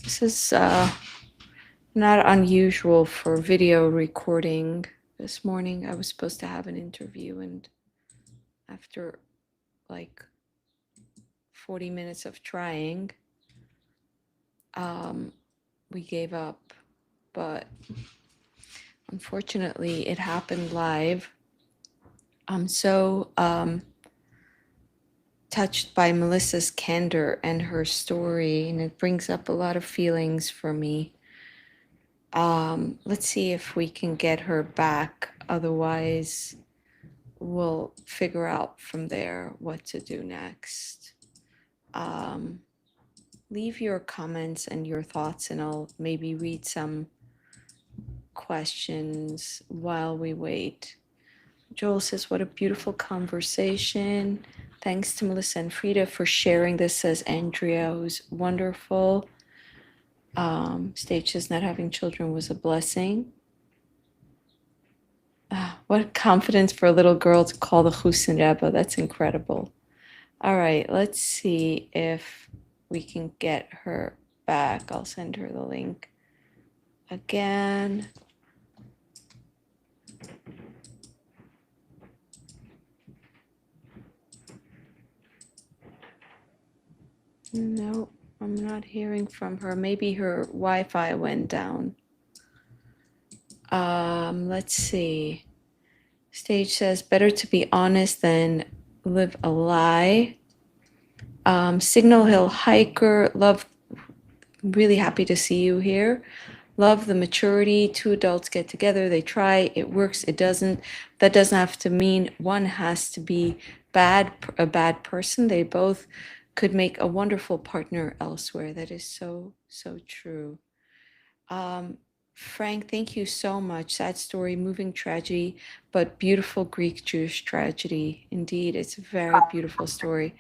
This is not unusual for video recording. This morning I was supposed to have an interview, and after like 40 minutes of trying, we gave up. But unfortunately, it happened live. I'm so touched by Melissa's candor and her story, and it brings up a lot of feelings for me. Let's see if we can get her back. Otherwise, we'll figure out from there what to do next. Leave your comments and your thoughts, and I'll maybe read some questions while we wait. Joel says, what a beautiful conversation. Thanks to Melissa and Frida for sharing this, says Andrea, who's wonderful. Stage says, not having children was a blessing. What confidence for a little girl to call the Husin Rebbe. That's incredible. All right, let's see if we can get her back. I'll send her the link again. No, I'm not hearing from her. Maybe her Wi-Fi went down. Let's see. Stage says, better to be honest than live a lie. Signal Hill Hiker, love, really happy to see you here. Love the maturity. Two adults get together, they try, it works, it doesn't. That doesn't have to mean one has to be a bad person. They both could make a wonderful partner elsewhere. That is so, so true. Frank, thank you so much. Sad story, moving tragedy, but beautiful Greek Jewish tragedy. Indeed, it's a very beautiful story.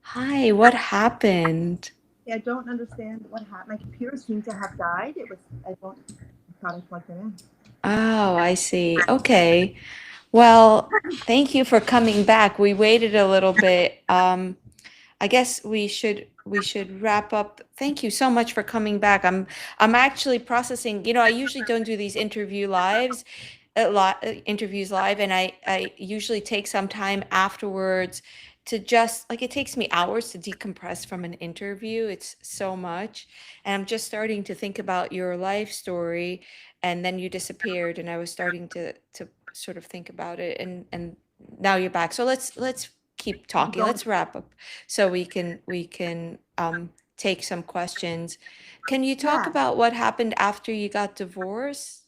Hi, what happened? I don't understand what happened. My computer seemed to have died. I thought I plugged it in. Oh, I see. Okay. Well, thank you for coming back. We waited a little bit. I guess we should wrap up. Thank you so much for coming back. I'm actually processing. You know, I usually don't do these interviews live, and I usually take some time afterwards to just like it takes me hours to decompress from an interview. It's so much, and I'm just starting to think about your life story, and then you disappeared, and I was starting to sort of think about it, and now you're back. So let's keep talking. Going. Let's wrap up so we can take some questions. Can you talk Yeah. about what happened after you got divorced?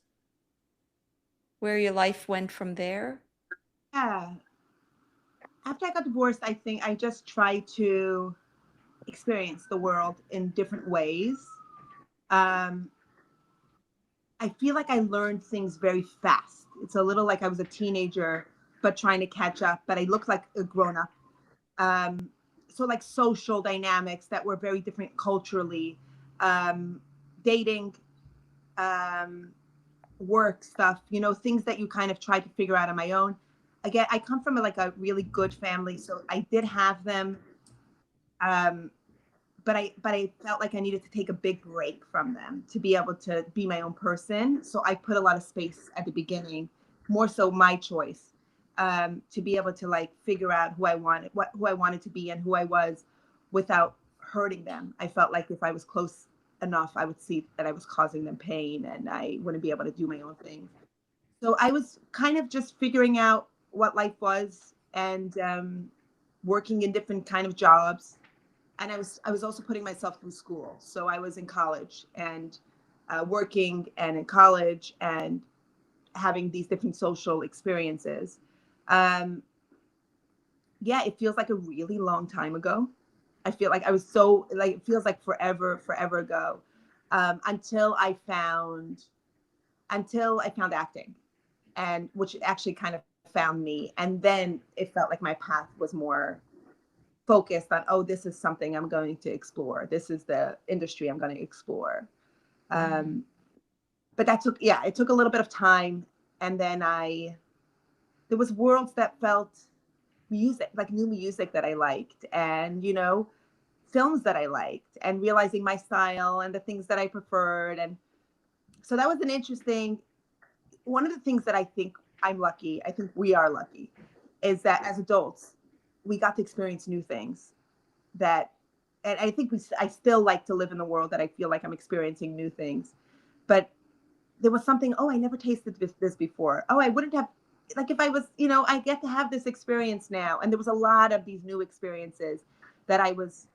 Where your life went from there? Yeah. After I got divorced, I think I just tried to experience the world in different ways. Um, I feel like I learned things very fast. It's a little like I was a teenager, but trying to catch up, but I looked like a grown up. Um, so, like social dynamics that were very different culturally, um, dating, um, work stuff, things that you kind of try to figure out on my own. Again, I come from like a really good family, so I did have them. Um, but I felt like I needed to take a big break from them to be able to be my own person. So I put a lot of space at the beginning, more so my choice, to be able to like figure out who I wanted to be and who I was without hurting them. I felt like if I was close enough, I would see that I was causing them pain and I wouldn't be able to do my own thing. So I was kind of just figuring out what life was and working in different kind of jobs, and I was also putting myself through school. So I was in college and working and in college and having these different social experiences. Um, yeah, it feels like a really long time ago. I feel like I was so like it feels like forever, forever ago, until I found acting, and which actually kind of found me. And then it felt like my path was more focused on, oh, this is something I'm going to explore. This is the industry I'm going to explore. Um, but it took a little bit of time. And then there was worlds that felt music, like new music that I liked, and, films that I liked, and realizing my style and the things that I preferred. And so that was an interesting, one of the things that I think we are lucky, is that as adults, we got to experience new things that, and I think I still like to live in the world that I feel like I'm experiencing new things. But there was something, oh, I never tasted this before. Oh, I wouldn't have, like if I was, I get to have this experience now. And there was a lot of these new experiences that I was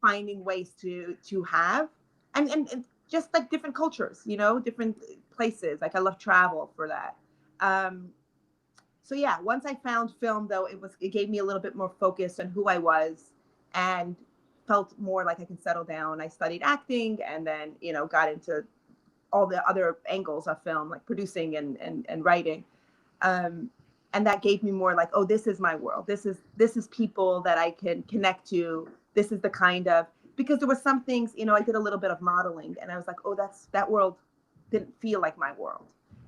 finding ways to have, and just like different cultures, different places. Like I love travel for that. Um, so yeah, once I found film, though, it gave me a little bit more focus on who I was, and felt more like I can settle down. I studied acting, and then got into all the other angles of film, like producing and writing. Um, and that gave me more like, oh, this is my world. This is people that I can connect to. This is the kind of, because there were some things, I did a little bit of modeling, and I was like, oh, that world didn't feel like my world.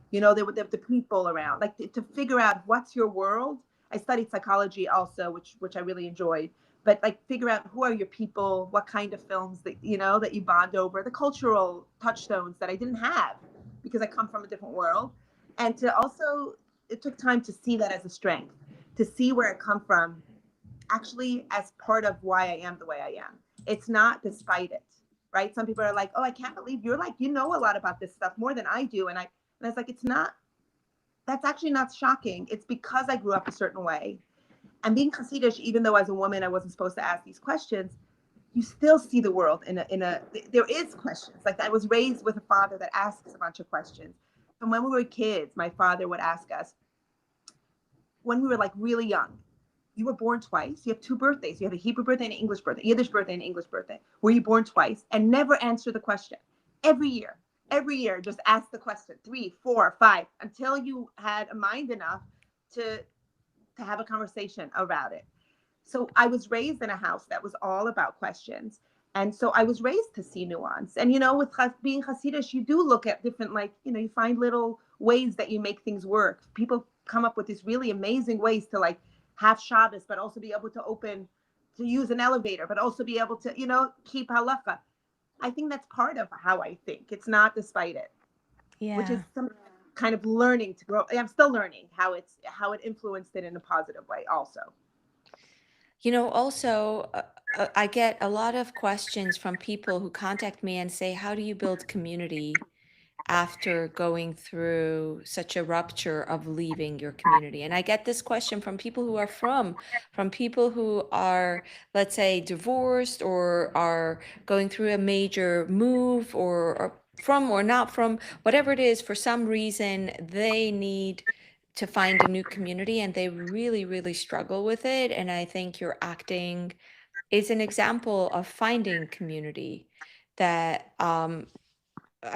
There were the people around, like to figure out what's your world. I studied psychology also, which I really enjoyed. But like figure out who are your people, what kind of films that you bond over, the cultural touchstones that I didn't have because I come from a different world. And to also, it took time to see that as a strength, to see where I come from actually as part of why I am the way I am. It's not despite it, right? Some people are like, oh, I can't believe you're like, you know a lot about this stuff more than I do. And I was like, it's not, that's actually not shocking. It's because I grew up a certain way. And being Hasidic, even though as a woman I wasn't supposed to ask these questions, you still see the world there is questions. Like I was raised with a father that asks a bunch of questions. And when we were kids, my father would ask us, when we were like really young, you were born twice. You have two birthdays. You have a Hebrew birthday and an English birthday, Yiddish birthday and an English birthday. Were you born twice? And never answer the question. Every year, just ask the question 3, 4, 5, until you had a mind enough to have a conversation about it. So I was raised in a house that was all about questions. And so I was raised to see nuance. And, with being Hasidic, you do look at different, like, you find little ways that you make things work. People come up with these really amazing ways to like have Shabbos, but also be able to use an elevator, but also be able to, keep halacha. I think that's part of how I think. It's not despite it, which is Yeah. some kind of learning to grow. I'm still learning how it influenced it in a positive way also. Also, I get a lot of questions from people who contact me and say, how do you build community after going through such a rupture of leaving your community? And I get this question from people who are from people who are, let's say, divorced or are going through a major move, or from or not from, whatever it is, for some reason they need to find a new community, and they really, really struggle with it. And I think your acting is an example of finding community that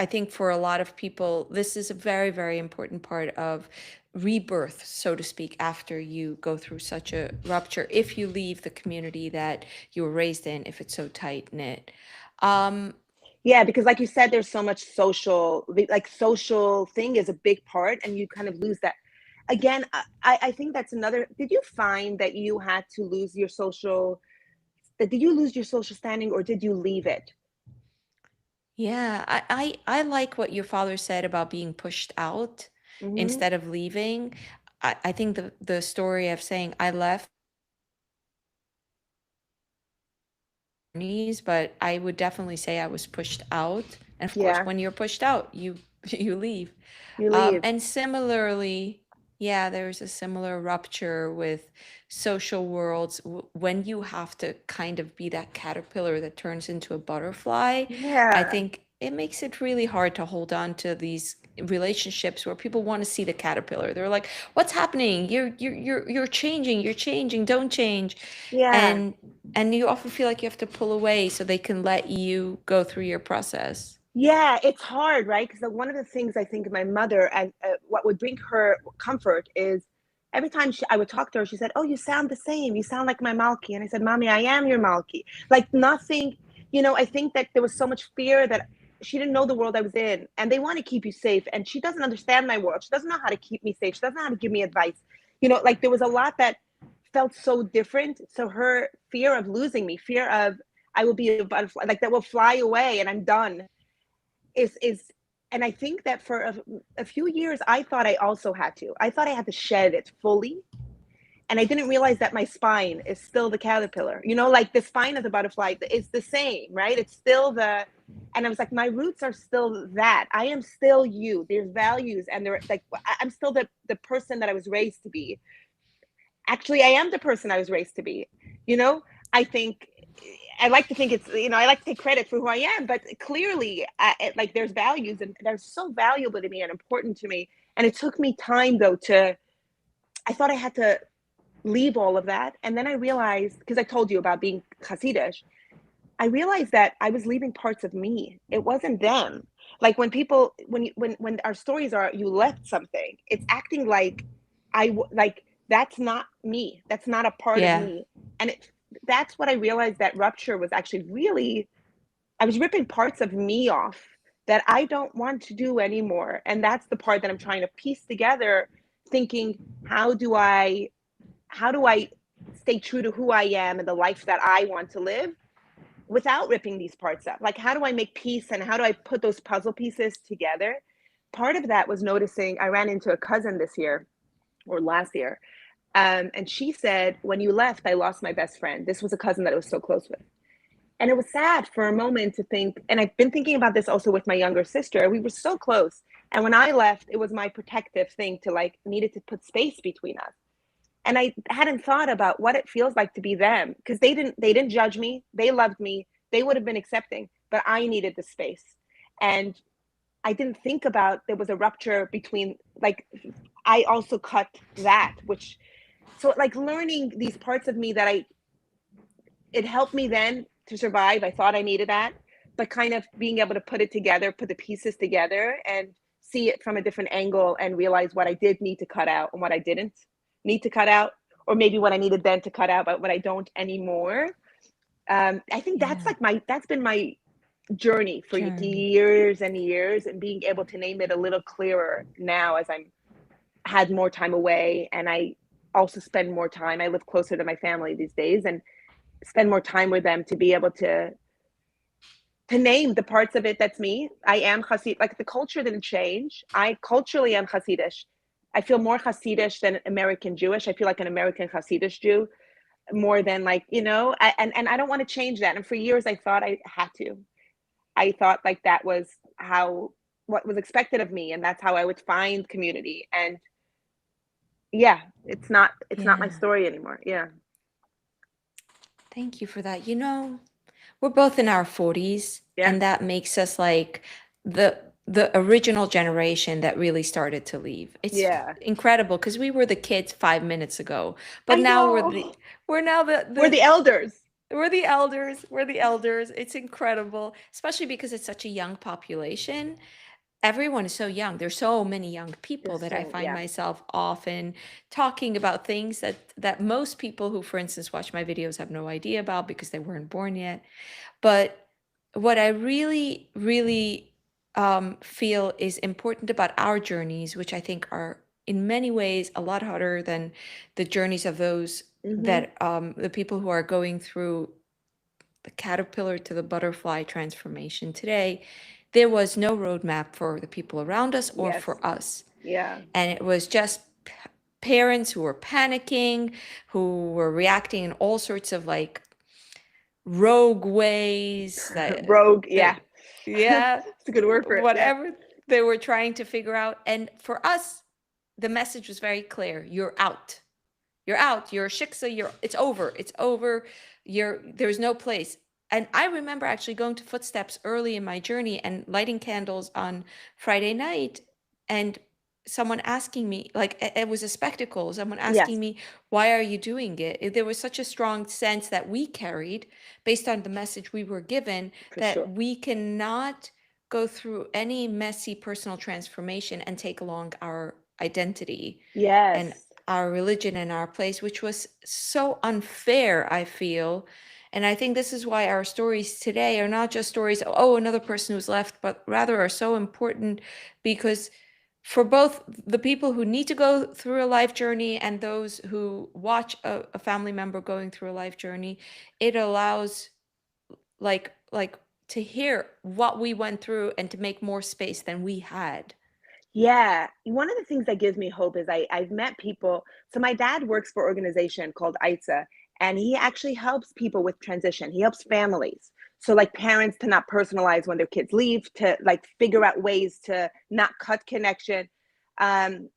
I think for a lot of people, this is a very, very important part of rebirth, so to speak, after you go through such a rupture, if you leave the community that you were raised in, if it's so tight knit. Um, Yeah, because like you said, there's so much social, like social thing is a big part, and you kind of lose that. Again, I think that's another. Did you find that you had to lose your social? Did you lose your social standing, or did you leave it? yeah, I like what your father said about being pushed out Hmm. instead of leaving. I think the story of saying I left knees, but I would definitely say I was pushed out. And of course, Yeah, when you're pushed out, you you leave. you leave. And similarly, yeah, there's a similar rupture with social worlds when you have to kind of be that caterpillar that turns into a butterfly. I Yeah. think it makes it really hard to hold on to these relationships where people want to see the caterpillar. They're like, "What's happening? You're changing. You're changing. Don't change." Yeah. And and you often feel like you have to pull away so they can let you go through your process. Yeah, it's hard, right? Because one of the things I think of my mother, and what would bring her comfort is every time I would talk to her, she said, "Oh, you sound the same. You sound like my Malky." And I said, "Mommy, I am your Malky." Like nothing, I think that there was so much fear that she didn't know the world I was in, and they want to keep you safe. And she doesn't understand my world. She doesn't know how to keep me safe. She doesn't know how to give me advice. Like there was a lot that felt so different. So her fear of losing me, fear of I will be a butterfly, like that will fly away and I'm done is and I think that for a few years I thought I thought I had to shed it fully, and I didn't realize that my spine is still the caterpillar, like the spine of the butterfly is the same, right? It's still the and I was like, my roots are still that. I am still you. There's values, and they're like I'm still the person that I was raised to be. Actually, I am the person I was raised to be. You know, I think I like to think I like to take credit for who I am, but clearly, like there's values and they're so valuable to me and important to me. And it took me time though I thought I had to leave all of that. And then I realized, because I told you about being Hasidic, I realized that I was leaving parts of me. It wasn't them. Like when people, when our stories are, you left something, it's acting like like that's not me. That's not a part of Yeah. me. And that's what I realized, that rupture was actually really, I was ripping parts of me off that I don't want to do anymore. And that's the part that I'm trying to piece together, thinking, how do I stay true to who I am and the life that I want to live without ripping these parts up? Like, how do I make peace and how do I put those puzzle pieces together? Part of that was noticing I ran into a cousin this year or last year. And she said, when you left, I lost my best friend. This was a cousin that I was so close with. And it was sad for a moment to think, and I've been thinking about this also with my younger sister. We were so close. And when I left, it was my protective thing to like needed to put space between us. And I hadn't thought about what it feels like to be them, because they didn't judge me. They loved me. They would have been accepting, but I needed the space. And I didn't think about there was a rupture between, like, I also cut that, which, so like learning these parts of me that it helped me then to survive. I thought I needed that, but kind of being able to put it together, put the pieces together and see it from a different angle and realize what I did need to cut out and what I didn't need to cut out, or maybe what I needed then to cut out, but what I don't anymore. I think that's Yeah. like that's been my journey for Journey. years and years, and being able to name it a little clearer now as I'm had more time away, and I also spend more time. I live closer to my family these days and spend more time with them to be able to name the parts of it that's me. I am Hasid. Like the culture didn't change. I culturally am Hasidish. I feel more Hasidish than American Jewish. I feel like an American Hasidish Jew more than like, and I don't want to change that. And for years I thought I had to. I thought like that was how what was expected of me, and that's how I would find community. And yeah, it's not my Yeah. story anymore. Yeah. Thank you for that. We're both in our 40s, Yeah. and that makes us like the the original generation that really started to leave. It's Yeah. incredible because we were the kids 5 minutes ago, but I now know. we're now We're the elders. we're the elders. We're the elders. It's incredible, especially because it's such a young population. Everyone is so young. There's so many young people There's that I so, find yeah. myself often talking about things that most people who, for instance, watch my videos have no idea about because they weren't born yet. But what I really, really feel is important about our journeys, which I think are in many ways a lot harder than the journeys of those Mm-hmm. that the people who are going through the caterpillar to the butterfly transformation today. There was no roadmap for the people around us or Yes. for us. Yeah. And it was just parents who were panicking, who were reacting in all sorts of like rogue ways Rogue. Yeah. that yeah, It's a good word for it. Yeah. whatever they were trying to figure out. And for us, the message was very clear: you're out, you're out, you're a shiksa, you're it's over, it's over, there's no place. And I remember actually going to footsteps early in my journey and lighting candles on Friday night, and someone asking me, like it was a spectacle, someone Yes, asking me, why are you doing it? There was such a strong sense that we carried based on the message we were given, for that sure. we cannot go through any messy personal transformation and take along our identity and Yes. our religion and our place, which was so unfair, I feel. And I think this is why our stories today are not just stories, oh, another person who's left, but rather are so important because for both the people who need to go through a life journey and those who watch a family member going through a life journey, it allows like to hear what we went through and to make more space than we had. Yeah. One of the things that gives me hope is I've met people. So my dad works for an organization called ITSA, and he actually helps people with transition. He helps families. So like parents to not personalize when their kids leave, to like figure out ways to not cut connection. Um,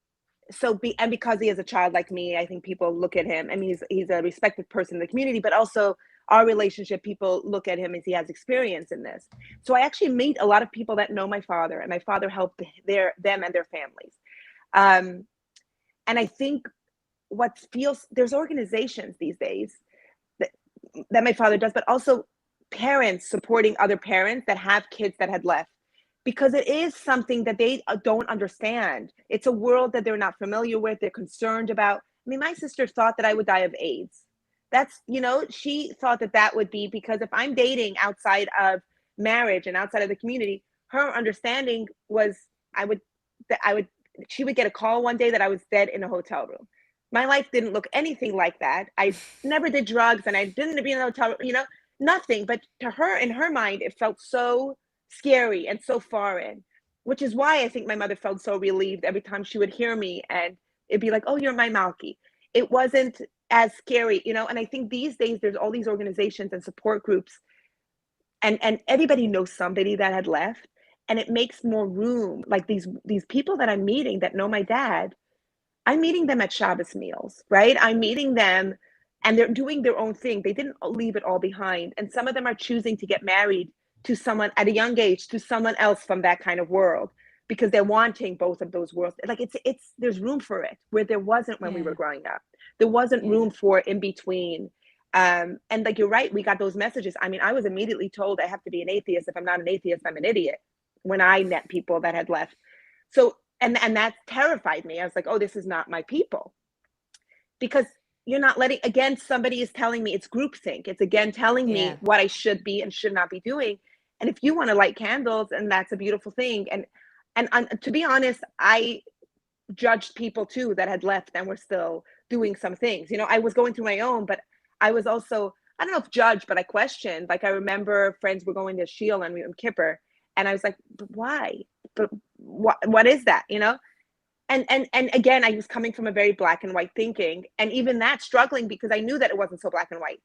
and because he is a child like me, I think people look at him. I mean, he's a respected person in the community, but also our relationship, people look at him as he has experience in this. So I actually meet a lot of people that know my father, and my father helped them and their families. Um, and I think there's organizations these days that, that my father does, but also parents supporting other parents that have kids that had left, because it is something that they don't understand. It's a world that they're not familiar with, they're concerned about. I mean, my sister thought that I would die of AIDS. That's, she thought that that would be because if I'm dating outside of marriage and outside of the community, her understanding was I would, that I would, she would get a call one day that I was dead in a hotel room. My life didn't look anything like that. I never did drugs and I didn't be in a hotel room, nothing. But to her, in her mind, it felt so scary and so foreign, which is why I think my mother felt so relieved every time she would hear me and it'd be like, oh, you're my Malky. It wasn't as scary, and I think these days there's all these organizations and support groups, and everybody knows somebody that had left, and it makes more room. Like these people that I'm meeting that know my dad, I'm meeting them at Shabbos meals, right? I'm meeting them and they're doing their own thing. They didn't leave it all behind. And some of them are choosing to get married to someone at a young age, to someone else from that kind of world, because they're wanting both of those worlds. Like there's room for it where there wasn't when we Yeah, were growing up. There wasn't yeah, room for in between. And like, you're right, we got those messages. I mean, I was immediately told I have to be an atheist. If I'm not an atheist, I'm an idiot, when I met people that had left. So, and that terrified me. I was like, oh, this is not my people. Because you're not letting, again, somebody is telling me, it's groupthink. It's again telling me yeah, what I should be and should not be doing. And if you want to light candles, and that's a beautiful thing. And to be honest, I judged people too that had left and were still doing some things. I was going through my own, but I was also, I don't know if judged, but I questioned. Like, I remember friends were going to Shield on Yom Kippur, and I was like, but why? But what is that? And again, I was coming from a very black and white thinking, and even that struggling, because I knew that it wasn't so black and white,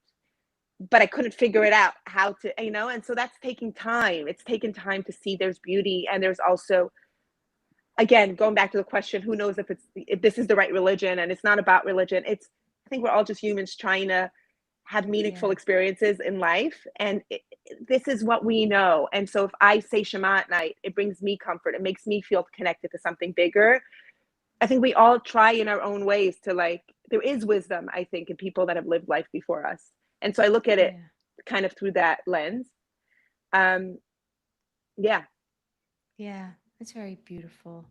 but I couldn't figure it out how to, and so that's taking time. It's taken time to see there's beauty, and there's also, again, going back to the question, who knows if this is the right religion. And it's not about religion. I think we're all just humans trying to have meaningful yeah. experiences in life, and this is what we know. And so if I say Shema at night, it brings me comfort. It makes me feel connected to something bigger. I think we all try in our own ways to like, there is wisdom, I think, in people that have lived life before us. And so I look at it Yeah. kind of through that lens. Yeah. Yeah, that's very beautiful.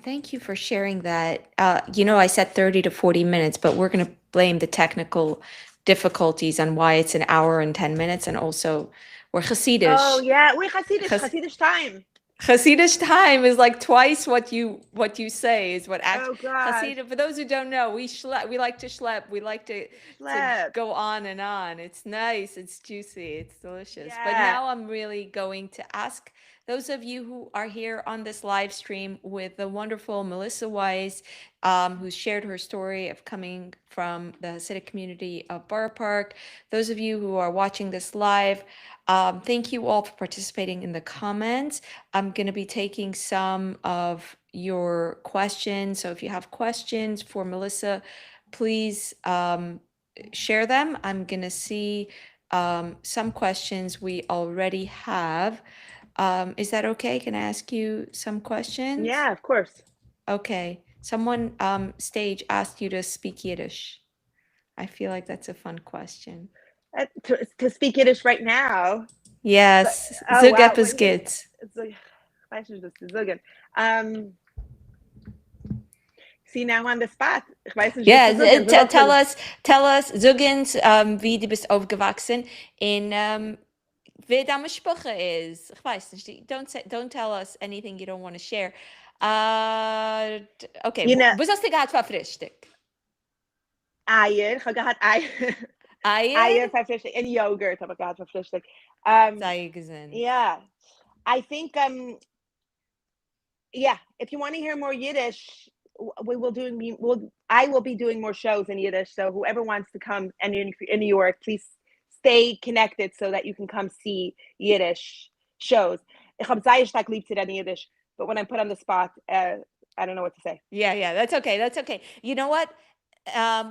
Thank you for sharing that. I said 30 to 40 minutes, but we're going to blame the technical difficulties on why it's an hour and 10 minutes. And also, we're Oh Hasidish. yeah. We're Chas- Hasidish time. Hasidish time is like twice what you say is what Oh gosh. Hasidic. For those who don't know, we like to schlep. We like to Schlep. go on and on. It's nice. It's juicy. It's delicious. But Yeah. now I'm really going to ask those of you who are here on this live stream with the wonderful Melissa Weisz, who shared her story of coming from the Hasidic community of Boro Park. Those of you who are watching this live, thank you all for participating in the comments. I'm going to be taking some of your questions. So if you have questions for Melissa, please share them. I'm going to see some questions we already have. Is that okay? Can I ask you some questions? Yeah, of course. Okay. Someone stage asked you to speak Yiddish. I feel like that's a fun question. To speak Yiddish right now. Yes, Oh Zug wow. etwas geht. I should just so good. See, now on the spot. Ich weiß nicht, Ja, was zu sagen. So tell us, Zugens, wie du bist aufgewachsen in wie deine Sprache ist. Ich weiß nicht, don't tell us anything you don't want to share. Okay, you know, was hast du gehabt für Frühstück? Eier. Ich habe gehabt Eier. Eier? Eier für Frühstück. And yogurt habe ich gehabt für Frühstück. Sei gesund. Yeah. I think, yeah, if you want to hear more Yiddish, I will be doing more shows in Yiddish. So whoever wants to come and in New York, please stay connected so that you can come see Yiddish shows. Ich habe sehr stark lieb zu reden Yiddish, but when I'm put on the spot, I don't know what to say. Yeah, that's okay. That's okay. You know what?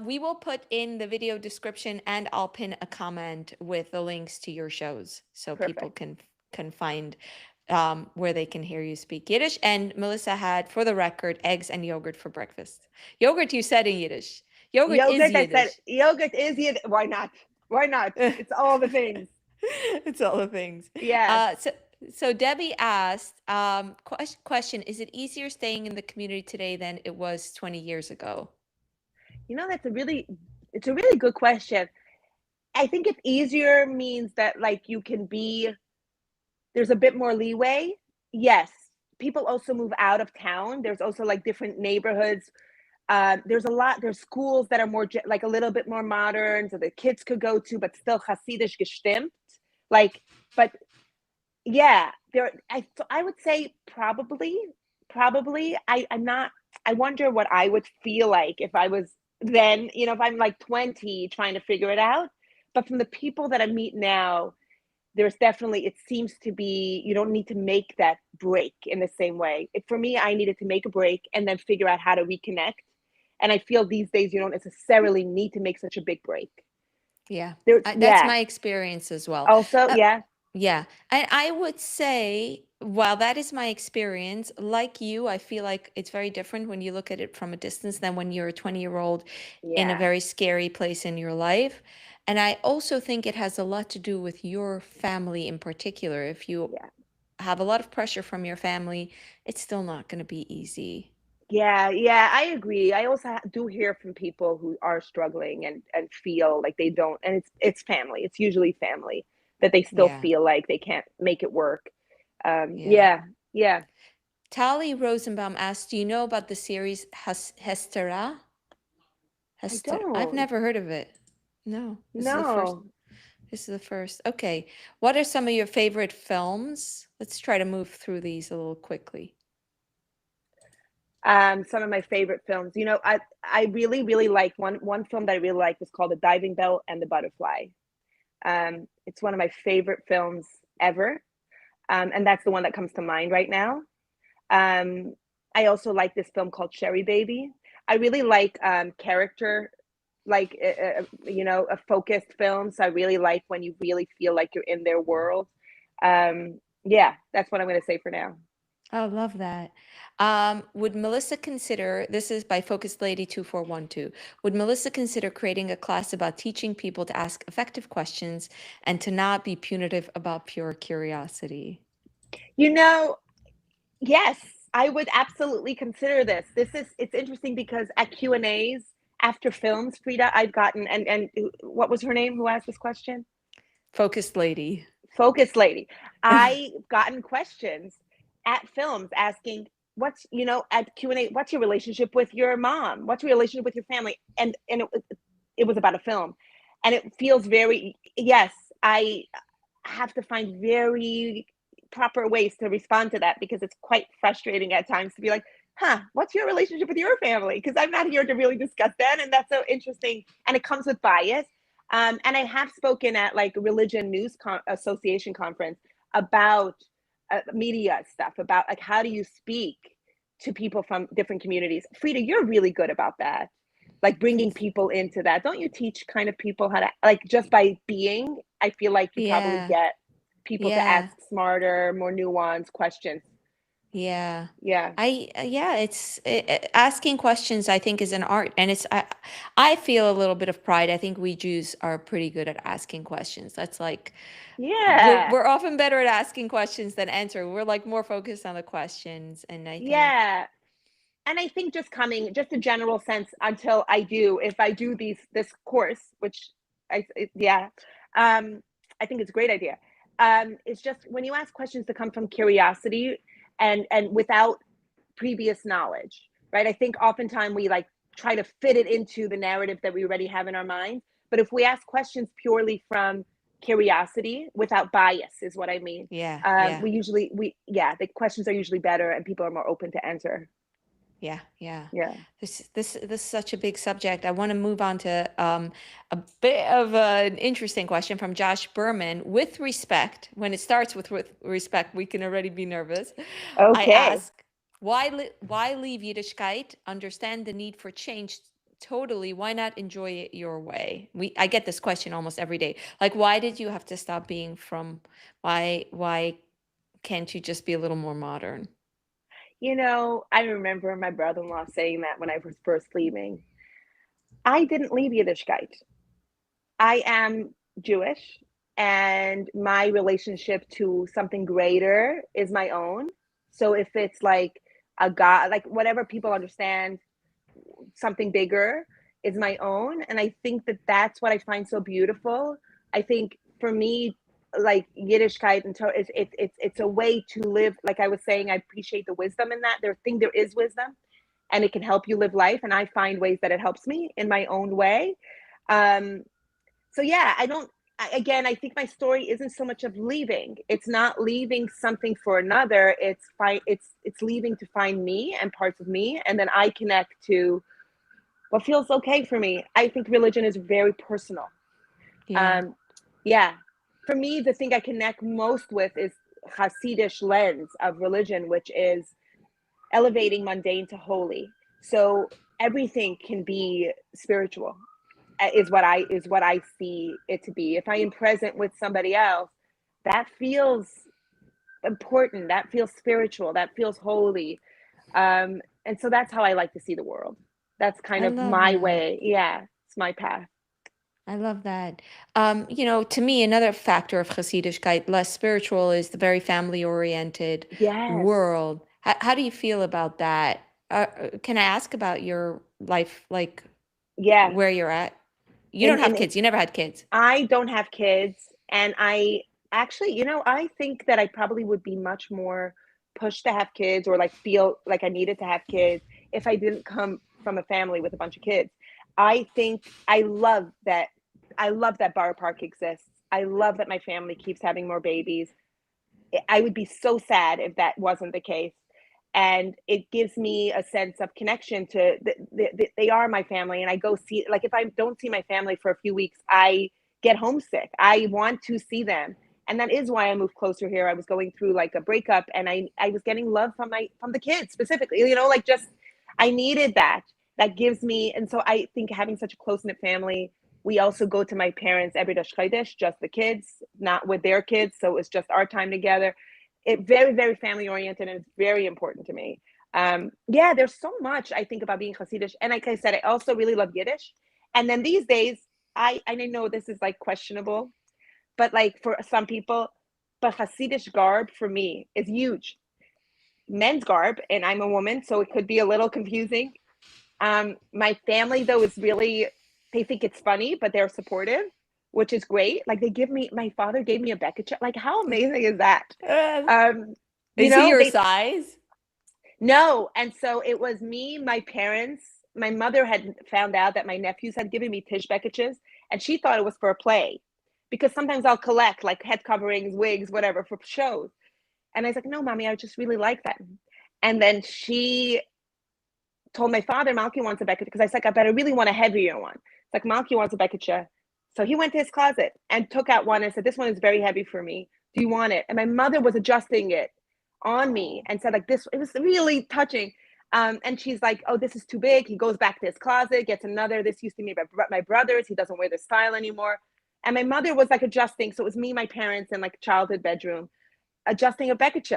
We will put in the video description and I'll pin a comment with the links to your shows so people Perfect. can find where they can hear you speak Yiddish. And Melissa had, for the record, eggs and yogurt for breakfast. Yogurt, you said in Yiddish. Yogurt is Yogurt, I said, Yiddish. yogurt is Yiddish. Why not? Why not? It's all the things. It's all the things. Yes. So Debbie asked, question, is it easier staying in the community today than it was 20 years ago? You know, it's a really good question. I think it's easier means that like there's a bit more leeway. Yes. People also move out of town. There's also like different neighborhoods. There's schools that are more like a little bit more modern, so the kids could go to, but still Hasidisch gestimmt. Like, but yeah, I would say probably. I'm not. I wonder what I would feel like if I was then. If I'm like 20 trying to figure it out. But from the people that I meet now, there's definitely, it seems to be, you don't need to make that break in the same way. For me, I needed to make a break and then figure out how to reconnect. And I feel these days you don't necessarily need to make such a big break. Yeah, that's Yeah. my experience as well. Also, yeah. Yeah. And I would say, while that is my experience, like you, I feel like it's very different when you look at it from a distance than when you're a 20-year-old in a Yeah. very scary place in your life. And I also think it has a lot to do with your family in particular. If you Yeah. have a lot of pressure from your family, it's still not going to be easy. Yeah, I agree. I also do hear from people who are struggling and feel like they don't, and it's family. It's usually family that they still Yeah. feel like they can't make it work. Yeah. Yeah. Tali Rosenbaum asked, do you know about the series Hestera? I I've don't. never heard of it. No, this is the first. No. This is the first. Okay. What are some of your favorite films? Let's try to move through these a little quickly. Some of my favorite films. I really, really like one film that I really like was called The Diving Bell and the Butterfly. It's one of my favorite films ever. And that's the one that comes to mind right now. I also like this film called Sherry Baby. I really like character like a focused film. So I really like when you really feel like you're in their world. Yeah, that's what I'm going to say for now. I love that. Would Melissa consider, this is by Focused Lady 2412, would Melissa consider creating a class about teaching people to ask effective questions and to not be punitive about pure curiosity? Yes, I would absolutely consider this. It's interesting because at Q&As after films, Frida, I've gotten, and what was her name who asked this question? Focused Lady. Focus Lady. I've gotten questions at films asking, at Q&A, what's your relationship with your mom? What's your relationship with your family? And it was about a film. And it feels yes, I have to find very proper ways to respond to that, because it's quite frustrating at times to be like, what's your relationship with your family? Because I'm not here to really discuss that. And that's so interesting. And it comes with bias. And I have spoken at like Religion News Association conference about media stuff, about like, how do you speak to people from different communities? Frida, you're really good about that. Like bringing people into that. Don't you teach kind of people how to, like, just by being, I feel like you probably Yeah. get people to Yeah. ask smarter, more nuanced questions. Yeah. Yeah. Yeah, asking questions, I think, is an art, and I feel a little bit of pride. I think we Jews are pretty good at asking questions. That's like Yeah. we're often better at asking questions than answering. We're like more focused on the questions, and I think Yeah. And I think just a general sense, until if I do this course, which yeah, I think it's a great idea. It's just when you ask questions that come from curiosity and without previous knowledge, right? I think oftentimes we like try to fit it into the narrative that we already have in our minds. But if we ask questions purely from curiosity without bias, is what I mean. yeah, yeah. The questions are usually better and people are more open to answer. Yeah, yeah. Yeah. This is such a big subject. I want to move on to a bit of an interesting question from Josh Berman. With respect, when it starts with respect, we can already be nervous. I Okay. ask, why leave Yiddishkeit? Understand the need for change totally. Why not enjoy it your way? I get this question almost every day. Like, why did you have to stop being from? Why can't you just be a little more modern? I remember my brother-in-law saying that when I was first leaving. I didn't leave Yiddishkeit. I am Jewish, and my relationship to something greater is my own. So if it's like a God, like whatever people understand, something bigger is my own. And I think that that's what I find so beautiful. I think for me, like Yiddishkeit and it's a way to live. Like I was saying, I appreciate the wisdom in that. There is wisdom, and it can help you live life. And I find ways that it helps me in my own way. Um, so yeah, again, I think my story isn't so much of leaving. It's not leaving something for another. It's leaving to find me and parts of me, and then I connect to what feels okay for me. I think religion is very personal. Yeah. Um, yeah, for me, the thing I connect most with is Hasidic lens of religion, which is elevating mundane to holy. So everything can be spiritual, is what I see it to be. If I am present with somebody else, that feels important. That feels spiritual. That feels holy. And so that's how I like to see the world. That's kind I of love my that. way. Yeah, it's my path. I love that. To me, another factor of Hasidishkeit, less spiritual, is the very family-oriented Yes. world. How do you feel about that? Can I ask about your life, like Yeah. where you're at? You don't have And kids. You never had kids. I don't have kids, and I actually, I think that I probably would be much more pushed to have kids, or like feel like I needed to have kids, if I didn't come from a family with a bunch of kids. I think I love that Boro Park exists. I love that my family keeps having more babies. I would be so sad if that wasn't the case. And it gives me a sense of connection to they are my family. And I go see, like, if I don't see my family for a few weeks, I get homesick. I want to see them. And that is why I moved closer here. I was going through like a breakup, and I was getting love from the kids specifically, like just I needed that. that gives me, and so I think having such a close-knit family, we also go to my parents every Rosh Chodesh, just the kids, not with their kids. So it's just our time together. It very, very family oriented, and it's very important to me. Yeah, there's so much I think about being Hasidic. And like I said, I also really love Yiddish. And then these days, I know this is like questionable, but like for some people, but Hasidic garb for me is huge. Men's garb, and I'm a woman, so it could be a little confusing. My family though is really, they think it's funny, but they're supportive, which is great. Like my father gave me a Beckett. Like how amazing is that? Uh, Um, is he your size? No, and so it was me, my parents. My mother had found out that my nephews had given me Tish Becketches, and she thought it was for a play, because sometimes I'll collect like head coverings, wigs, whatever for shows. And I was like, no, mommy, I just really like them. And then she told my father, Malky wants a Beckett, because I was like, I better really want a heavier one. It's like, Malky wants a Beckett. So he went to his closet and took out one and said, this one is very heavy for me. Do you want it? And my mother was adjusting it on me and said like this, it was really touching. And she's like, oh, this is too big. He goes back to his closet, gets another. This used to be my brother's. He doesn't wear this style anymore. And my mother was like adjusting. So it was me, my parents, in like childhood bedroom, adjusting a Beckett.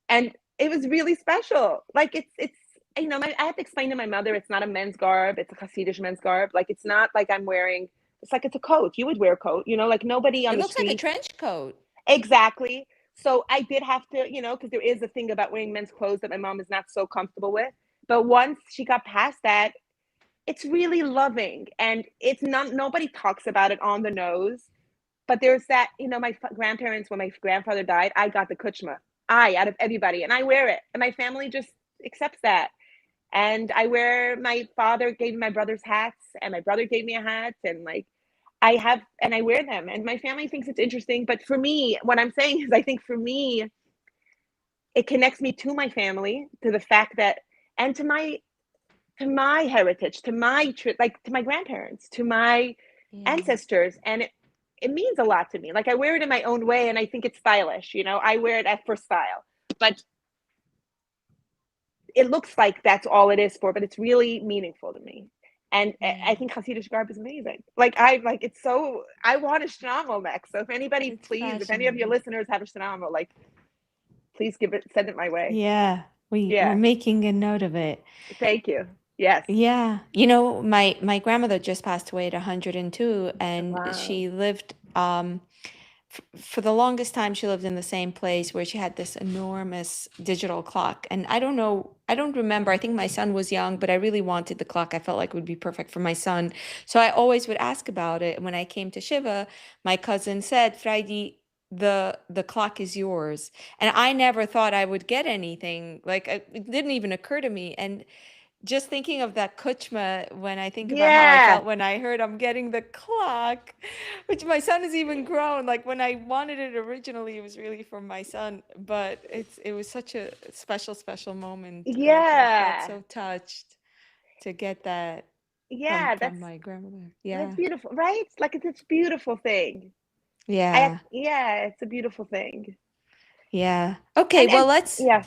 And it was really special. Like it's I have to explain to my mother, it's not a men's garb. It's a Hasidic men's garb. Like it's not like I'm wearing, it's like it's a coat. You would wear a coat, like nobody on It the looks like a street. trench coat. Exactly. So I did have to, because there is a thing about wearing men's clothes that my mom is not so comfortable with. But once she got past that, it's really loving, and it's not, nobody talks about it on the nose. But there's that, my grandparents, when my grandfather died, I got the kuchma. Out of everybody, and I wear it, and my family just accepts that. And my father gave me my brother's hats, and my brother gave me a hat, and like I wear them, and my family thinks it's interesting. But for me, what I'm saying is, I think for me, it connects me to my family, to the fact that, and to my heritage, to to my grandparents, to my ancestors, and it means a lot to me. Like I wear it in my own way, and I think it's stylish. I wear it for style, but it looks like that's all it is for. But it's really meaningful to me. And I think Hasidic garb is amazing. Like it's so. I want a shtreimel next. So if anybody, please, if any of your listeners have a shtreimel, like, please send it my way. Yeah, we're Yeah. making a note of it. Thank you. Yes. Yeah. My grandmother just passed away at 102, and Wow. she lived for the longest time she lived in the same place where she had this enormous digital clock. And I don't remember. I think my son was young, but I really wanted the clock. I felt like it would be perfect for my son. So I always would ask about it. And when I came to Shiva, my cousin said, Friday, the clock is yours. And I never thought I would get anything. Like it didn't even occur to me. And just thinking of that kuchma, when I think about how I Yeah. felt when I heard I'm getting the clock, which my son has even grown. Like when I wanted it originally, it was really for my son, but it was such a special moment. Like I felt Yeah. so touched to get that Yeah. from my grandmother. That's Yeah. beautiful, right? Like it's a beautiful thing. Yeah. Yeah, it's a beautiful thing. Yeah. Okay, And well, let's yeah.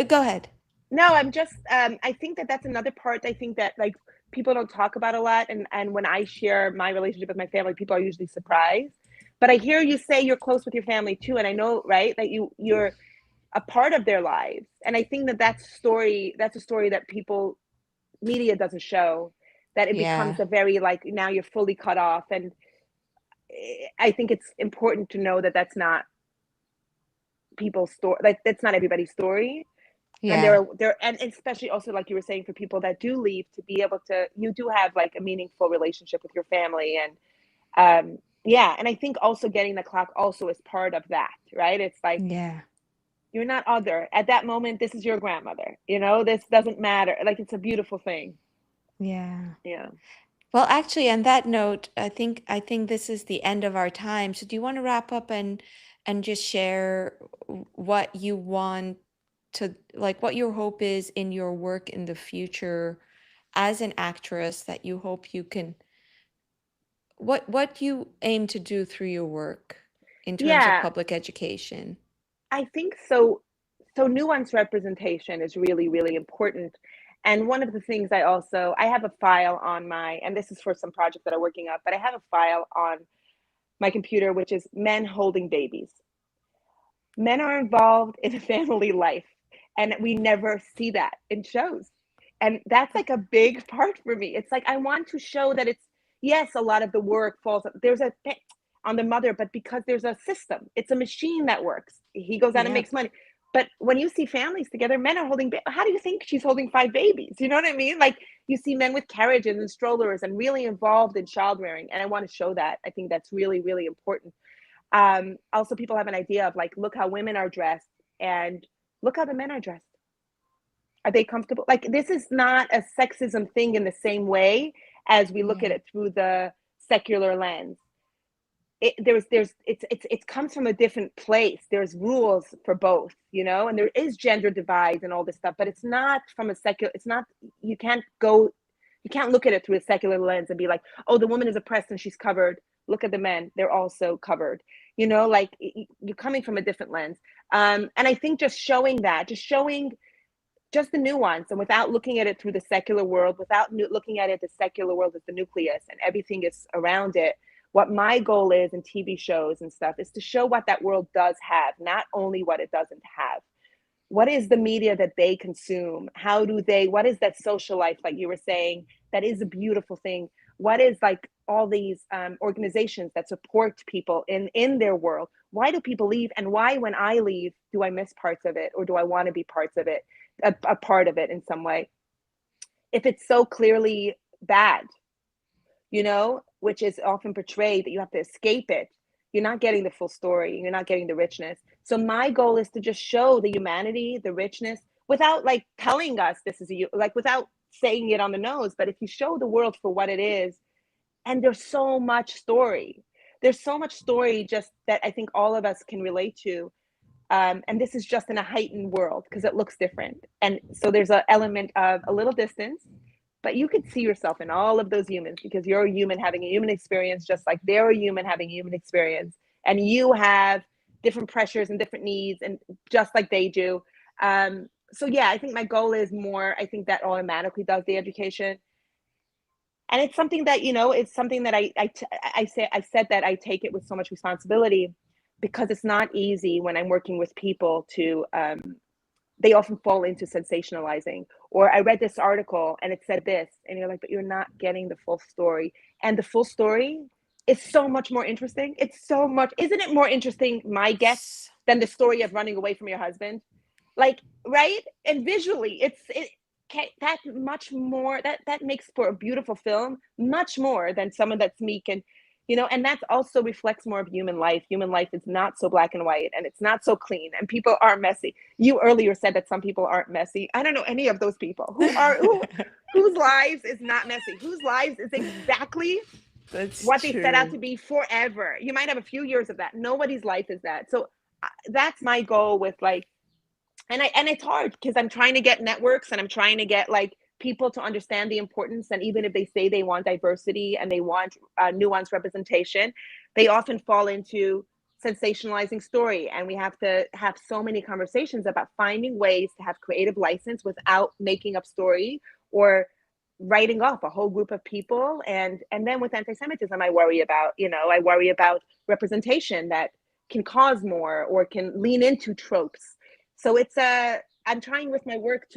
go ahead. No, I'm just I think that's another part. I think that like people don't talk about a lot, and when I share my relationship with my family, people are usually surprised. But I hear you say you're close with your family too, and I know, right, that you're a part of their lives. And I think that's a story that media doesn't show, that it becomes Yeah. a very like, now you're fully cut off. And I think it's important to know that that's not people's story, like that's not everybody's story. And Yeah. and especially also, like you were saying, for people that do leave, to be able to, you do have like a meaningful relationship with your family. And yeah, and I think also getting the clock also is part of that, right? It's like, Yeah. you're not other at that moment. This is your grandmother, this doesn't matter. Like it's a beautiful thing. Yeah. Yeah. Well, actually, on that note, I think this is the end of our time. So do you want to wrap up and just share what you want to, like, what your hope is in your work in the future as an actress, that you hope you can, what you aim to do through your work in terms of Yeah, public education? I think so. So nuanced representation is really, really important. And one of the things I have a file on and this is for some project that I'm working on, but I have a file on my computer, which is men holding babies. Men are involved in a family life, and we never see that in shows. And that's like a big part for me. It's like, I want to show that it's, yes, a lot of the work falls, there's a thing on the mother, but because there's a system, it's a machine that works. He goes out and makes money. But when you see families together, men are holding, how do you think she's holding 5 babies? You know what I mean? Like, you see men with carriages and strollers and really involved in child rearing. And I want to show that. I think that's really, really important. Also, people have an idea of like, look how women are dressed and look how the men are dressed. Are they comfortable? Like, this is not a sexism thing in the same way as we look at it through the secular lens. It comes from a different place. There's rules for both, you know, and there is gender divides and all this stuff, but it's not from a secular, it's not, you can't look at it through a secular lens and be like, oh, the woman is oppressed and she's covered. Look at the men, they're also covered. You know, like, you're coming from a different lens. And I think just showing just the nuance, and without looking at it through the secular world, without looking at it, the secular world as the nucleus and everything is around it. What my goal is in TV shows and stuff is to show what that world does have, not only what it doesn't have. What is the media that they consume? What is that social life, like you were saying, that is a beautiful thing? What is like all these organizations that support people in their world? Why do people leave? And why, when I leave, do I miss parts of it? Or do I want to be parts of it, a part of it in some way? If it's so clearly bad, you know, which is often portrayed that you have to escape it, you're not getting the full story. You're not getting the richness. So my goal is to just show the humanity, the richness, without like telling us this is without saying it on the nose. But if you show the world for what it is, and there's so much story. There's so much story just that I think all of us can relate to. And this is just in a heightened world because it looks different. And so there's an element of a little distance, but you could see yourself in all of those humans because you're a human having a human experience, just like they're a human having a human experience. And you have different pressures and different needs, and just like they do. So yeah, I think my goal is more, I think that automatically does the education. And it's something that, you know, it's something that I said that I take it with so much responsibility, because it's not easy when I'm working with people to, they often fall into sensationalizing, or I read this article and it said this, and you're like, but you're not getting the full story. And the full story is so much more interesting. Isn't it more interesting, my guess, than the story of running away from your husband? Like, right? And visually, that much more, that makes for a beautiful film, much more than someone that's meek. And, you know, and that also reflects more of human life. Human life is not so black and white, and it's not so clean, and people are messy. You earlier said that some people aren't messy. I don't know any of those people whose lives is not messy, whose lives is exactly what they set out to be forever. You might have a few years of that. Nobody's life is that. So that's my goal with like, and it's hard because I'm trying to get networks, and I'm trying to get like people to understand the importance. And even if they say they want diversity and they want nuanced representation, they often fall into sensationalizing story. And we have to have so many conversations about finding ways to have creative license without making up story or writing off a whole group of people. And then with anti-Semitism, I worry about representation that can cause more or can lean into tropes. So I'm trying with my work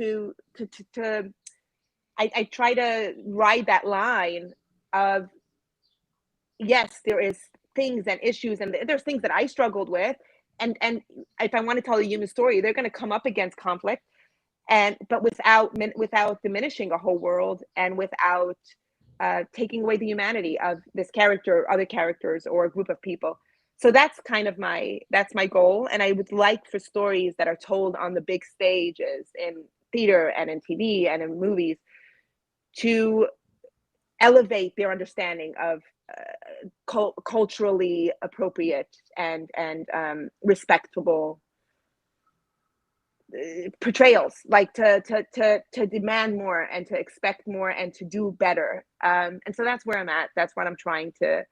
I try to ride that line of, yes, there is things and issues, and there's things that I struggled with. And if I want to tell a human story, they're going to come up against conflict, but without diminishing a whole world, and without taking away the humanity of this character, other characters, or a group of people. So that's my goal. And I would like for stories that are told on the big stages in theater and in TV and in movies to elevate their understanding of culturally appropriate and respectable portrayals, like to demand more and to expect more and to do better. And so that's where I'm at. That's what I'm trying to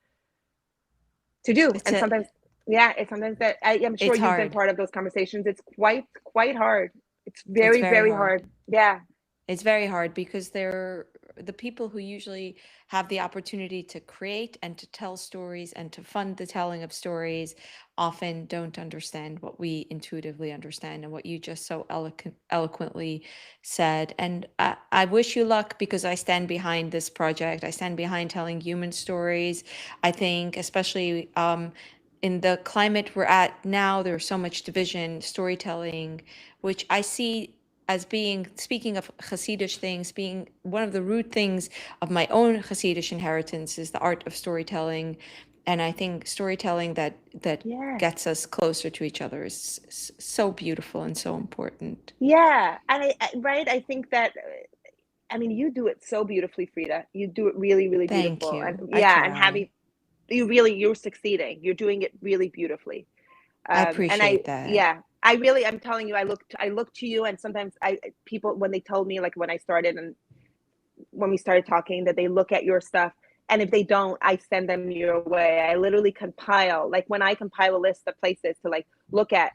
do. And sometimes, it's sometimes that I'm sure you've been part of those conversations. It's quite hard. It's very, very hard. Yeah. It's very hard because they're the people who usually have the opportunity to create and to tell stories and to fund the telling of stories often don't understand what we intuitively understand and what you just so eloquently said. And I wish you luck because I stand behind this project. I stand behind telling human stories. I think, especially in the climate we're at now, there's so much division, storytelling, which I see as being, speaking of Hasidic things, being one of the root things of my own Hasidic inheritance is the art of storytelling. And I think storytelling that Yeah. gets us closer to each other is so beautiful and so important. Yeah. And right. I think that, I mean, you do it so beautifully, Frida. You do it really, really Thank beautiful. And you. I yeah, and try. having, you're succeeding. You're doing it really beautifully. I And appreciate that. yeah, I'm telling you, I look to you, and sometimes people, when they told me, like when I started and when we started talking, that they look at your stuff, and if they don't, I send them your way. I literally compile, like when I compile a list of places to like look at,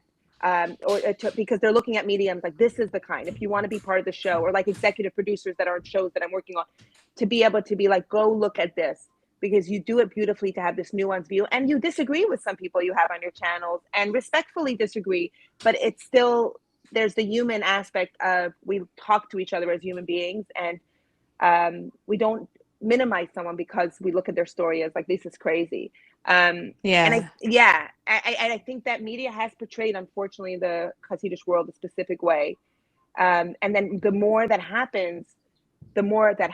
because they're looking at mediums like this is the kind, if you want to be part of the show, or like executive producers that are on shows that I'm working on, to be able to be like, go look at this, because you do it beautifully, to have this nuanced view, and you disagree with some people you have on your channels, and respectfully disagree, but it's still, there's the human aspect of, we talk to each other as human beings, and we don't minimize someone because we look at their story as like, this is crazy. And Yeah. I think that media has portrayed, unfortunately, the Hasidic world a specific way. And then the more that happens, the more that,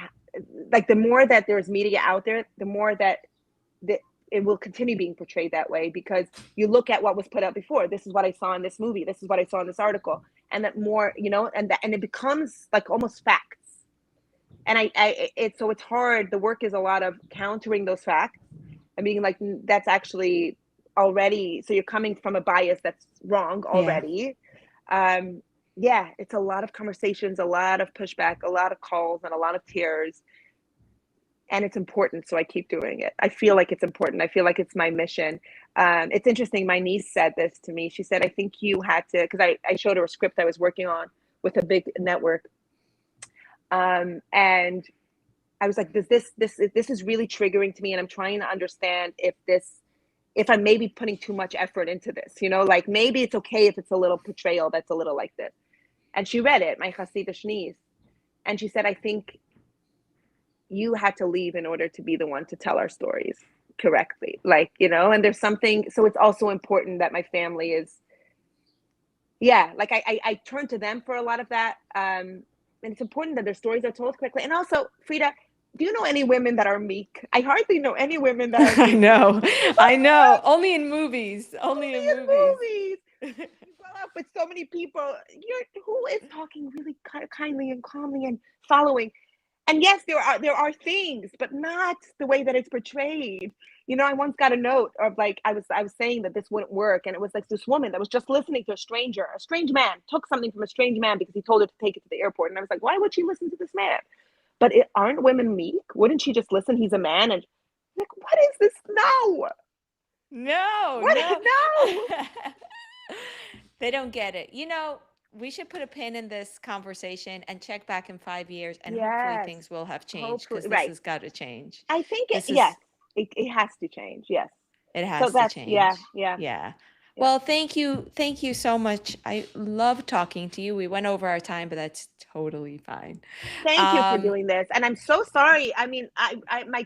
like, the more that there's media out there, the more that it will continue being portrayed that way, because you look at what was put out before. This is what I saw in this movie. This is what I saw in this article. And that more, and it becomes like almost facts. And so it's hard. The work is a lot of countering those facts and being like, that's actually already, so you're coming from a bias that's wrong Yeah. already. Yeah, it's a lot of conversations, a lot of pushback, a lot of calls, and a lot of tears. And it's important, so I keep doing it. I feel like it's important. I feel like it's my mission. It's interesting. My niece said this to me. She said, I think you had to, because I showed her a script I was working on with a big network. And I was like, this is really triggering to me, and I'm trying to understand if I'm maybe putting too much effort into this, like maybe it's okay if it's a little portrayal that's a little like this. And she read it, my Hasidic niece, and she said, I think you had to leave in order to be the one to tell our stories correctly, like, and there's something, so it's also important that my family is, yeah, like I turn to them for a lot of that. And it's important that their stories are told correctly. And also, Frida, do you know any women that are meek? I hardly know any women that are I meek. know. I know. Only in movies. Only Only in in movies. movies. You grow up with so many people. Who is talking really kindly and calmly and following. And yes, there are things, but not the way that it's portrayed. I once got a note of, like, I was saying that this wouldn't work, and it was like this woman that was just listening to a strange man took something from a strange man because he told her to take it to the airport, and I was like, why would she listen to this man? But aren't women meek? Wouldn't she just listen? He's a man, and like, what is this? No, No, what? no. No. They don't get it. We should put a pin in this conversation and check back in 5 years, and hopefully Yes, things will have changed hopefully, because this right. has got to change. I think This yes, is, it has to change. Yes. it So has to that's, yeah, change. yeah, Yeah. yeah. Well, thank you. Thank you so much. I love talking to you. We went over our time, but that's totally fine. Thank you for Um, doing this. And I'm so sorry. I mean,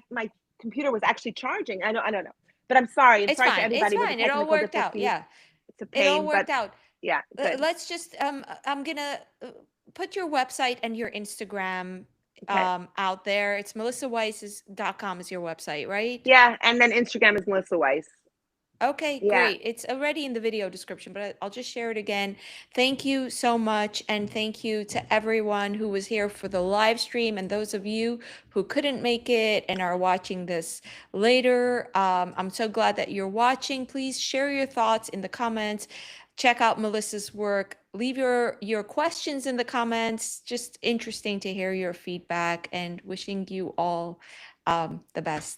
my computer was actually charging. I don't know. But I'm sorry. And it's sorry to fine. It's everybody with the fine. It all technical worked out. difficulties. Yeah. It's a It all pain, but worked out. yeah, good. Let's just I'm gonna put your website and your Instagram Okay. out there. It's melissaweiss.com is your website, right? Yeah, and then Instagram is Melissa Weisz. Okay, Yeah. great. It's already in the video description, but I'll just share it again. Thank you so much. And thank you to everyone who was here for the live stream and those of you who couldn't make it and are watching this later. I'm so glad that you're watching. Please share your thoughts in the comments. Check out Melissa's work. Leave your questions in the comments. Just interesting to hear your feedback and wishing you all the best.